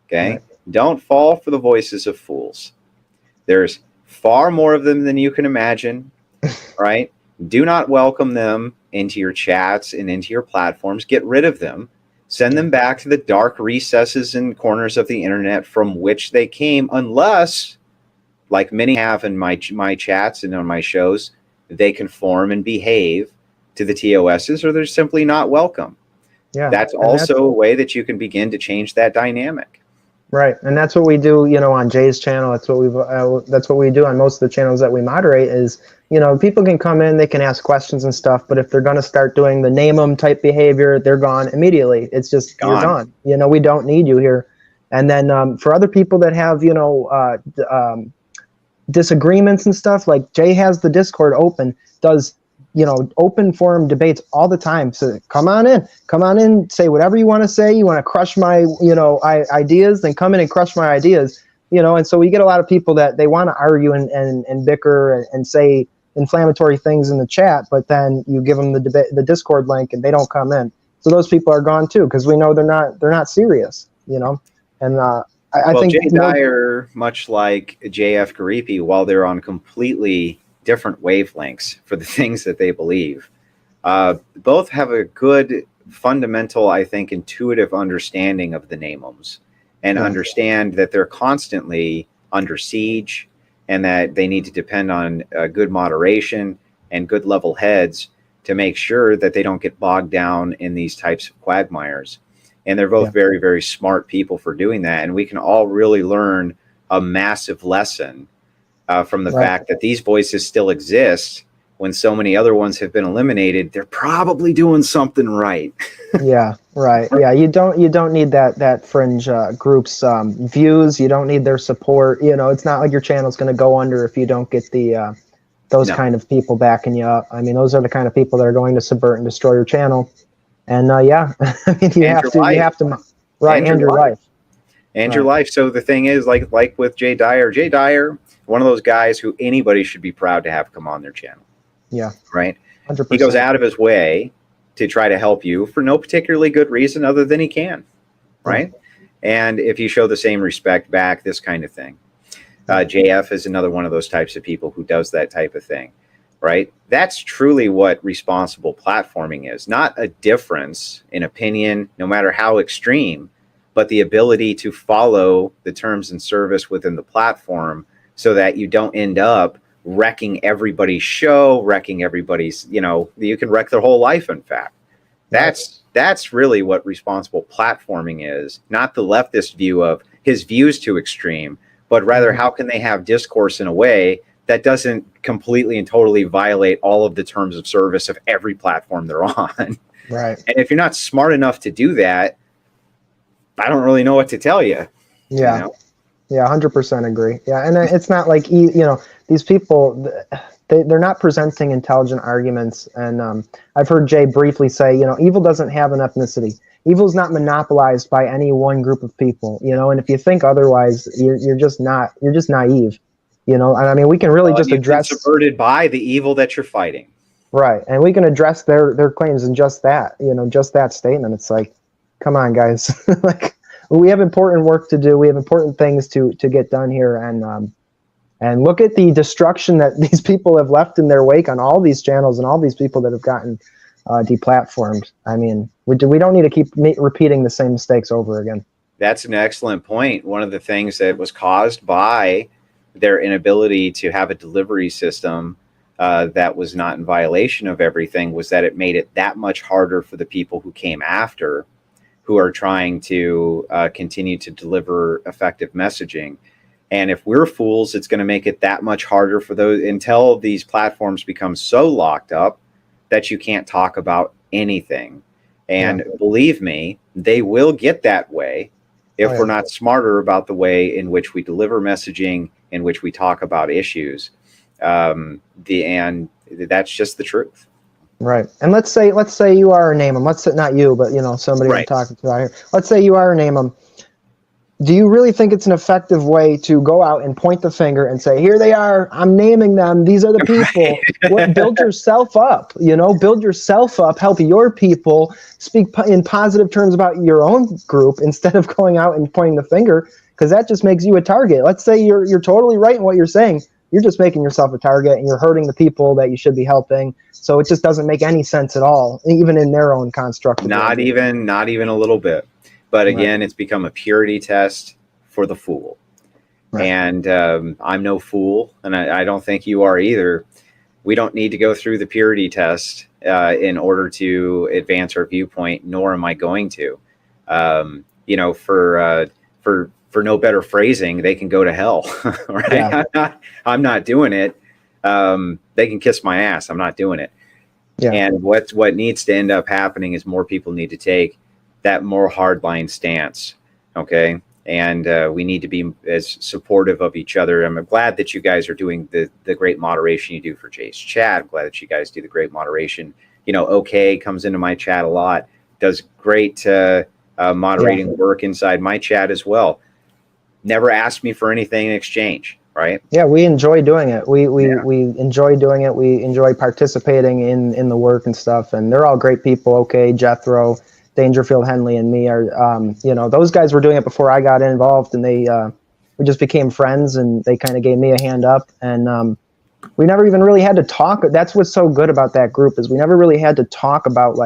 Okay. Right. Don't fall for the voices of fools. There's far more of them than you can imagine, right? Do not welcome them into your chats and into your platforms. Get rid of them. Send them back to the dark recesses and corners of the internet from which they came, unless, like many have in my chats and on my shows, they conform and behave to the TOSs, or they're simply not welcome. Yeah. That's also a way that you can begin to change that dynamic. Right, and that's what we do, on Jay's channel. That's what we do on most of the channels that we moderate. Is people can come in, they can ask questions and stuff, but if they're going to start doing the name them type behavior, they're gone immediately. It's just Gone. You're gone. We don't need you here. And then for other people that have disagreements and stuff, like Jay has the Discord open, does open forum debates all the time. So come on in, say whatever you want to say. You want to crush my ideas, then come in and crush my ideas. And so we get a lot of people that they want to argue and bicker and say inflammatory things in the chat, but then you give them the Discord link and they don't come in. So those people are gone too, because we know they're not serious. And I think Jay Dyer, much like JF Garipi, while they're on completely different wavelengths for the things that they believe, both have a good fundamental, I think, intuitive understanding of the namems, and understand that they're constantly under siege and that they need to depend on good moderation and good level heads to make sure that they don't get bogged down in these types of quagmires. And they're both very, very smart people for doing that. And we can all really learn a massive lesson from the fact that these voices still exist when so many other ones have been eliminated. They're probably doing something right. Yeah, right. Yeah, you don't need that fringe group's views. You don't need their support. It's not like your channel's going to go under if you don't get those kind of people backing you up. I mean, those are the kind of people that are going to subvert and destroy your channel. And I mean, you have to, right, and your life. And your life. So the thing is, like with Jay Dyer, one of those guys who anybody should be proud to have come on their channel. Yeah. Right. 100%. He goes out of his way to try to help you for no particularly good reason other than he can. Right. And if you show the same respect back, this kind of thing. JF is another one of those types of people who does that type of thing. Right. That's truly what responsible platforming is. Not a difference in opinion, no matter how extreme, but the ability to follow the terms and service within the platform so that you don't end up wrecking everybody's show, wrecking everybody's, you can wreck their whole life. In fact, that's really what responsible platforming is, not the leftist view of his views too extreme, but rather how can they have discourse in a way that doesn't completely and totally violate all of the terms of service of every platform they're on. Right. And if you're not smart enough to do that, I don't really know what to tell you. Yeah. Yeah, 100% agree. Yeah, and it's not like these people, they're not presenting intelligent arguments. And I've heard Jay briefly say, evil doesn't have an ethnicity. Evil is not monopolized by any one group of people. And if you think otherwise, you're just naive. And I mean, we can really just address subverted by the evil that you're fighting. Right, and we can address their claims in just that, just that statement. It's like, come on, guys, like. We have important work to do. We have important things to get done here, and look at the destruction that these people have left in their wake on all these channels and all these people that have gotten deplatformed. I mean, we don't need to keep repeating the same mistakes over again. That's an excellent point. One of the things that was caused by their inability to have a delivery system that was not in violation of everything was that it made it that much harder for the people who came after, who are trying to continue to deliver effective messaging. And if we're fools, it's going to make it that much harder for those until these platforms become so locked up that you can't talk about anything. And believe me, they will get that way if we're not smarter about the way in which we deliver messaging, in which we talk about issues. And that's just the truth. Right. And let's say you are a name 'em. Let's say not you, but somebody I'm talking to out here. Let's say you are a name 'em. Do you really think it's an effective way to go out and point the finger and say, here they are, I'm naming them, these are the people? Build yourself up, build yourself up, help your people, speak in positive terms about your own group instead of going out and pointing the finger, because that just makes you a target. Let's say you're totally right in what you're saying. You're just making yourself a target and you're hurting the people that you should be helping. So it just doesn't make any sense at all, even in their own construct. Not even a little bit. But again, it's become a purity test for the fool. Right. And I'm no fool, and I don't think you are either. We don't need to go through the purity test in order to advance our viewpoint, nor am I going to. For no better phrasing, they can go to hell. Right? Yeah. I'm not doing it. They can kiss my ass. I'm not doing it. Yeah. And what needs to end up happening is more people need to take that more hardline stance. Okay. And we need to be as supportive of each other. I'm glad that you guys are doing the great moderation you do for Jay's chat. I'm glad that you guys do the great moderation. OK comes into my chat a lot, does great moderating work inside my chat as well. Never asked me for anything in exchange. Right. Yeah, we enjoy doing it. We enjoy doing it. We enjoy participating in the work and stuff. And they're all great people. OK, Jethro, Dangerfield, Henley, and me are, those guys were doing it before I got involved, and we just became friends, and they kind of gave me a hand up, and we never even really had to talk. That's what's so good about that group is we never really had to talk about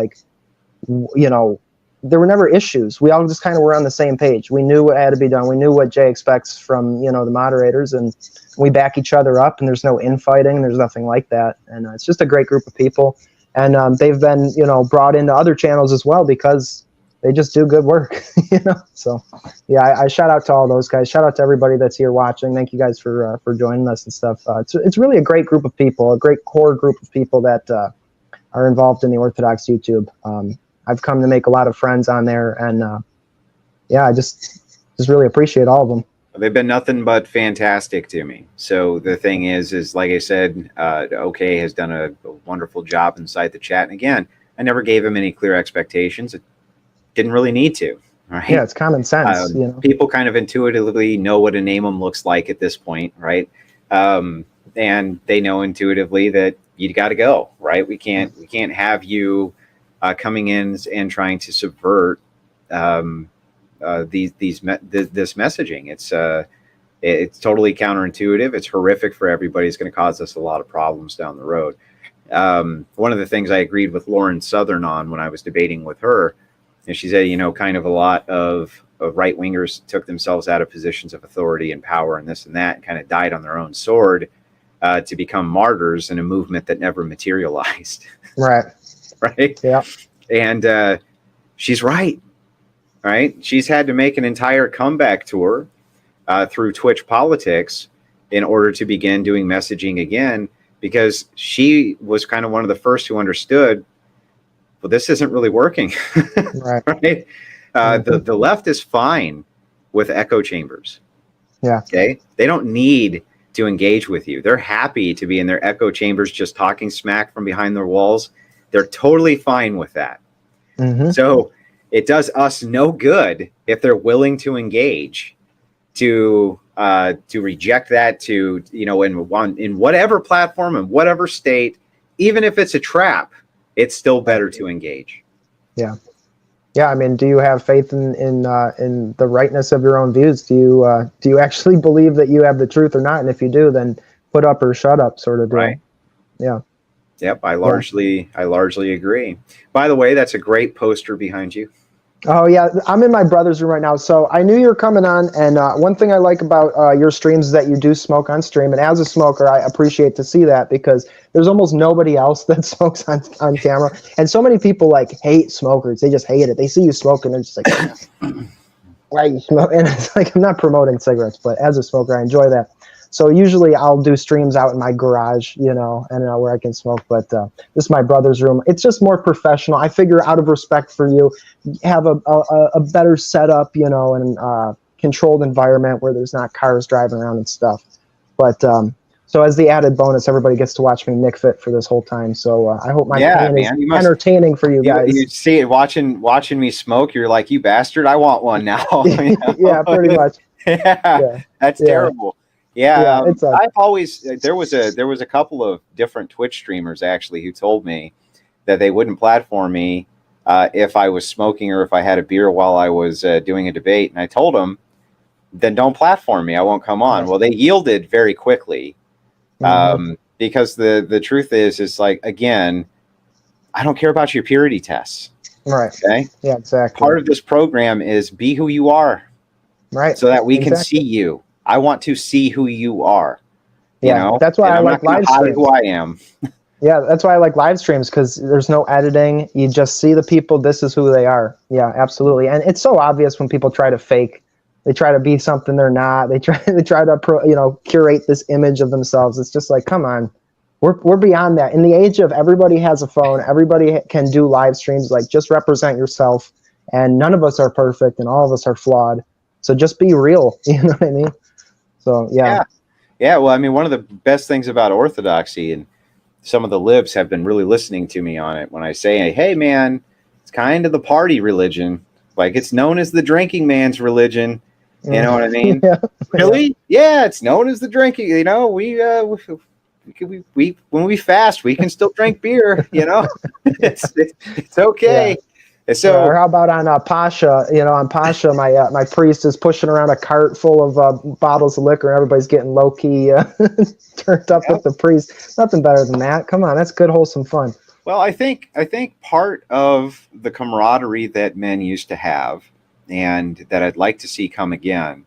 there were never issues. We all just kind of were on the same page. We knew what had to be done. We knew what Jay expects from, the moderators, and we back each other up, and there's no infighting. There's nothing like that. And it's just a great group of people. And they've been, brought into other channels as well because they just do good work, So, yeah, I shout out to all those guys. Shout out to everybody that's here watching. Thank you guys for joining us and stuff. It's really a great group of people, a great core group of people that are involved in the Orthodox YouTube. I've come to make a lot of friends on there, and I just really appreciate all of them. They've been nothing but fantastic to me. So the thing is like I said, OK has done a wonderful job inside the chat. And again, I never gave him any clear expectations. It didn't really need to. Right? Yeah, it's common sense. People kind of intuitively know what a name-em looks like at this point, right? And they know intuitively that you got to go, right? We can't have you coming in and trying to subvert this messaging. It's totally counterintuitive. It's horrific for everybody. It's going to cause us a lot of problems down the road. One of the things I agreed with Lauren Southern on when I was debating with her, and she said, kind of a lot of right wingers took themselves out of positions of authority and power and this and that, and kind of died on their own sword to become martyrs in a movement that never materialized. Right. Right. Yeah. And she's right. Right. She's had to make an entire comeback tour through Twitch politics in order to begin doing messaging again, because she was kind of one of the first who understood, well, this isn't really working. Right. Right. The left is fine with echo chambers. Yeah. Okay. They don't need to engage with you. They're happy to be in their echo chambers, just talking smack from behind their walls. They're totally fine with that. Mm-hmm. So it does us no good if they're willing to engage, to reject that, to, in whatever platform, in whatever state, even if it's a trap, it's still better to engage. Yeah. Yeah. I mean, do you have faith in the rightness of your own views? Do you actually believe that you have the truth or not? And if you do, then put up or shut up sort of deal. Right. Yeah. Yep, I largely agree. By the way, that's a great poster behind you. Oh yeah, I'm in my brother's room right now. So I knew you were coming on, and one thing I like about your streams is that you do smoke on stream. And as a smoker, I appreciate to see that, because there's almost nobody else that smokes on camera. And so many people hate smokers. They just hate it. They see you smoking, they're just like, why you smoke? And it's like, I'm not promoting cigarettes, but as a smoker, I enjoy that. So usually I'll do streams out in my garage, and where I can smoke. But this is my brother's room. It's just more professional. I figure out of respect for you, have a better setup, and controlled environment where there's not cars driving around and stuff. But so as the added bonus, everybody gets to watch me Nick Fit for this whole time. So I hope my pain is entertaining for you guys. You see it watching me smoke. You're like, you bastard! I want one now. Yeah, pretty much. Yeah, that's terrible. Yeah, it's I've always there was a couple of different Twitch streamers actually who told me that they wouldn't platform me if I was smoking or if I had a beer while I was doing a debate, and I told them, then don't platform me. I won't come on. Well, they yielded very quickly. Because the truth is like, again, I don't care about your purity tests. Right. Okay. Yeah, exactly. Part of this program is be who you are. Right. So that we can see you. I want to see who you are. That's why I like live streams. Who I am. Yeah, that's why I like live streams, because there's no editing. You just see the people. This is who they are. Yeah, absolutely. And it's so obvious when people try to fake. They try to be something they're not. They try to curate this image of themselves. It's just like, come on, we're beyond that. In the age of everybody has a phone, everybody can do live streams. Like, just represent yourself. And none of us are perfect, and all of us are flawed. So just be real. You know what I mean? So yeah. Well, I mean, one of the best things about Orthodoxy, and some of the libs have been really listening to me on it when I say, hey man, it's kind of the party religion. Like, it's known as the drinking man's religion. You know what I mean? Really? Yeah, it's known as the drinking. We when we fast, we can still drink beer. It's okay. Yeah. So, or how about on Pasha? On Pasha, my priest is pushing around a cart full of bottles of liquor, and everybody's getting low key turned up with the priest. Nothing better than that. Come on, that's good, wholesome fun. Well, I think part of the camaraderie that men used to have, and that I'd like to see come again,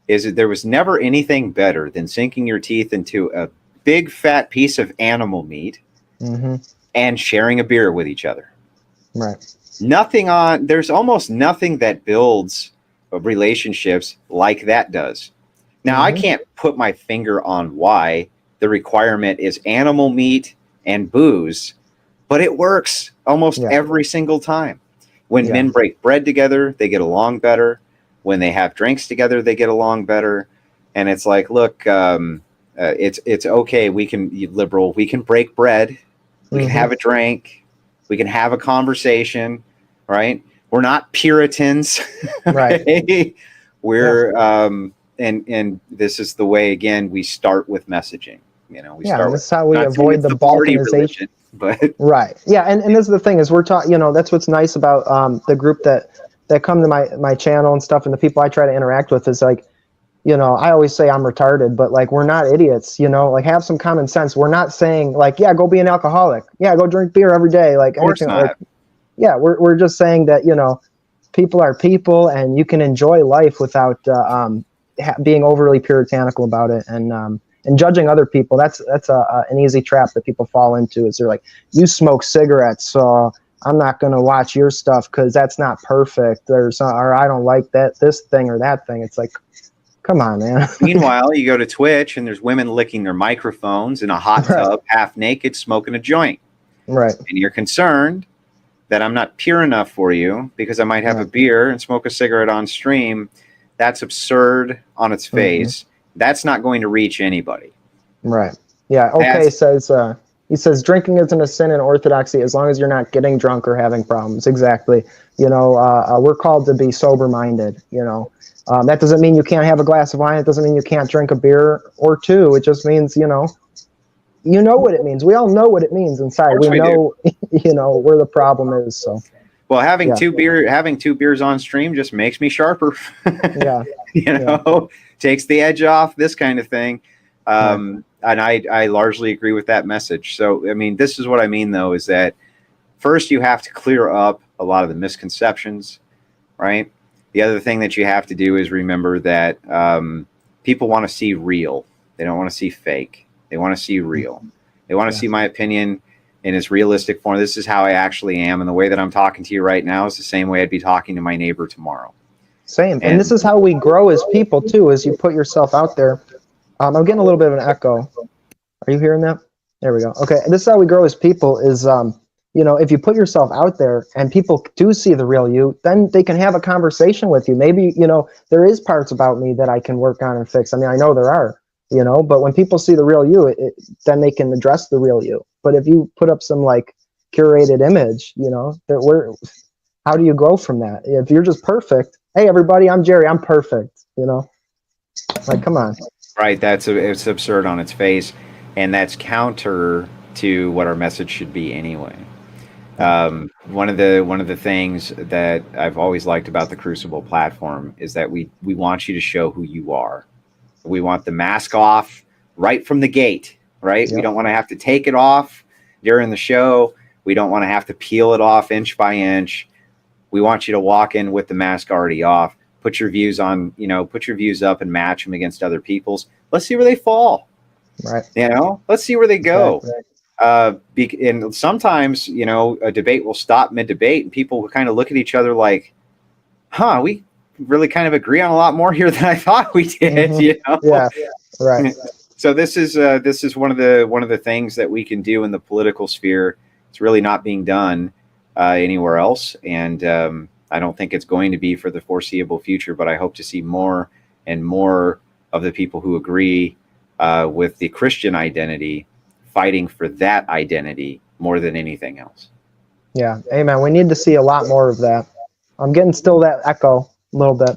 is that there was never anything better than sinking your teeth into a big fat piece of animal meat and sharing a beer with each other. Right. There's almost nothing that builds relationships like that does. Now, I can't put my finger on why the requirement is animal meat and booze, but it works almost every single time. When men break bread together, they get along better. When they have drinks together, they get along better. And it's like, look, it's okay. We can break bread. We can have a drink. We can have a conversation, right? We're not Puritans, right? We're, and this is the way, again, we start with messaging. This is how we avoid the balkanization. But right. Yeah. And this is the thing is we're talking, that's what's nice about the group that come to my channel and stuff, and the people I try to interact with is like, I always say I'm retarded, but like, we're not idiots, like, have some common sense. We're not saying like, yeah, go be an alcoholic. Yeah, go drink beer every day. Like, anything like, yeah, we're just saying that, people are people, and you can enjoy life without being overly puritanical about it. And judging other people, that's an easy trap that people fall into. Is they're like, you smoke cigarettes, so I'm not going to watch your stuff because that's not perfect, or I don't like this thing or that thing. It's like, come on, man. Meanwhile, you go to Twitch and there's women licking their microphones in a hot tub, half naked, smoking a joint. Right. And you're concerned that I'm not pure enough for you because I might have a beer and smoke a cigarette on stream. That's absurd on its face. That's not going to reach anybody. Right. Yeah. Okay. He says drinking isn't a sin in Orthodoxy as long as you're not getting drunk or having problems. Exactly. We're called to be sober minded. That doesn't mean you can't have a glass of wine. It doesn't mean you can't drink a beer or two. It just means, what it means. We all know what it means inside. We know, where the problem is. So. Well, having two beers on stream just makes me sharper. Takes the edge off, this kind of thing. And I largely agree with that message. So, I mean, this is what I mean, though, is that first you have to clear up a lot of the misconceptions, right? The other thing that you have to do is remember that people want to see real. They don't want to see fake. They want to see real. They want to see my opinion in its realistic form. This is how I actually am. And the way that I'm talking to you right now is the same way I'd be talking to my neighbor tomorrow. Same. And this And is how we grow as people too, as you put yourself out there. I'm getting a little bit of an echo. Are you hearing that? There we go. Okay. This is how we grow as people is, if you put yourself out there and people do see the real you, then they can have a conversation with you. Maybe, there is parts about me that I can work on and fix. I mean, I know there are, but when people see the real you, then they can address the real you. But if you put up some like curated image, how do you grow from that? If you're just perfect, hey, everybody, I'm Jerry, I'm perfect, like, come on. right, it's absurd on its face, and that's counter to what our message should be anyway. One of the things that I've always liked about the Crucible platform is that we want you to show who you are. We want the mask off right from the gate, right? Yep. We don't want to have to take it off during the show. We don't want to have to peel it off inch by inch. We want you to walk in with the mask already off. Put your views on, put your views up and match them against other people's. Let's see where they fall. Right. Let's see where they go. Right. And sometimes, a debate will stop mid-debate and people will kind of look at each other like, we really kind of agree on a lot more here than I thought we did. Mm-hmm. Yeah. Right. So this is one of the things that we can do in the political sphere. It's really not being done anywhere else, and I don't think it's going to be for the foreseeable future. But I hope to see more and more of the people who agree with the Christian identity fighting for that identity more than anything else. Yeah, amen. We need to see a lot more of that. I'm getting still that echo a little bit.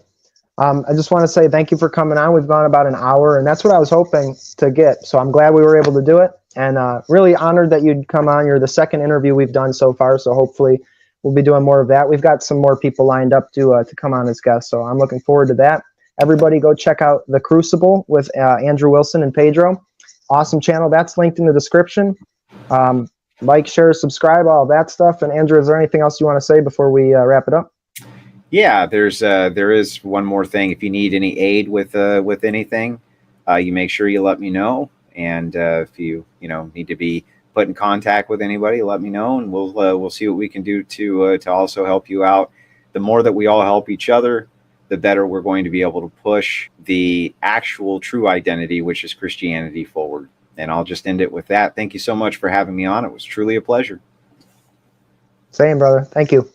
I just want to say thank you for coming on. We've gone about an hour, and that's what I was hoping to get. So I'm glad we were able to do it, and really honored that you'd come on. You're the second interview we've done so far, so hopefully we'll be doing more of that. We've got some more people lined up to come on as guests, so I'm looking forward to that. Everybody go check out The Crucible with Andrew Wilson and Pedro. Awesome channel. That's linked in the description. Like, share, subscribe, all that stuff. And Andrew, is there anything else you want to say before we wrap it up? Yeah, there is one more thing. If you need any aid with anything, you make sure you let me know. And if you need to be put in contact with anybody, let me know, and we'll see what we can do to also help you out. The more that we all help each other, the better we're going to be able to push the actual true identity, which is Christianity, forward. And I'll just end it with that. Thank you so much for having me on. It was truly a pleasure. Same, brother. Thank you.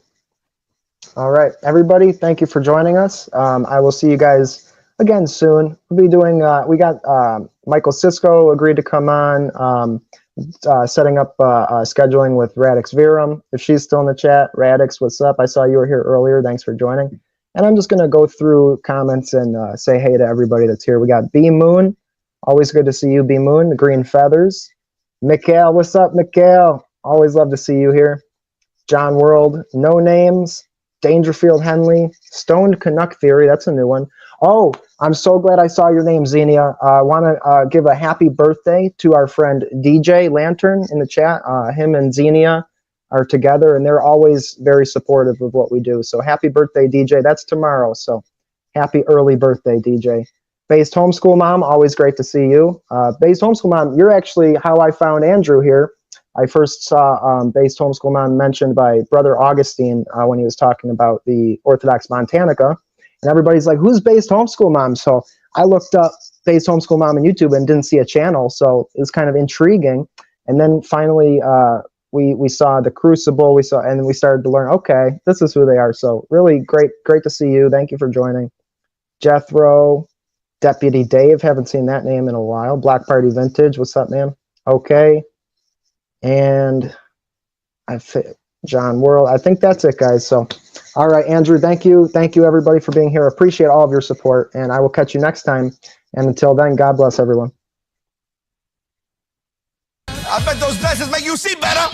All right, everybody, thank you for joining us. I will see you guys again soon. We'll be doing, we got Michael Sisko agreed to come on, setting up scheduling with Radix Virum. If she's still in the chat, Radix, what's up? I saw you were here earlier. Thanks for joining. And I'm just going to go through comments and say hey to everybody that's here. We got B Moon. Always good to see you, B Moon. The Green Feathers. Mikhail, what's up, Mikhail? Always love to see you here. John World. No Names. Dangerfield Henley. Stoned Canuck Theory. That's a new one. Oh, I'm so glad I saw your name, Xenia. I want to give a happy birthday to our friend DJ Lantern in the chat. Him and Xenia are together, and they're always very supportive of what we do. So happy birthday, DJ. That's tomorrow, so happy early birthday, DJ. Based Homeschool Mom, always great to see you. Based Homeschool Mom, you're actually how I found Andrew here. I first saw Based Homeschool Mom mentioned by Brother Augustine when he was talking about the Orthodox Montanica, and everybody's like, who's Based Homeschool Mom? So I looked up Based Homeschool Mom on YouTube and didn't see a channel, so it was kind of intriguing. And then finally, we saw The Crucible, and we started to learn, okay, this is who they are. So really great to see you. Thank you for joining. Jethro, Deputy Dave, haven't seen that name in a while. Black Party Vintage, what's up, man? Okay. And John World, I think that's it, guys. So, all right, Andrew, thank you. Thank you, everybody, for being here. Appreciate all of your support, and I will catch you next time. And until then, God bless everyone. I bet those glasses make you see better.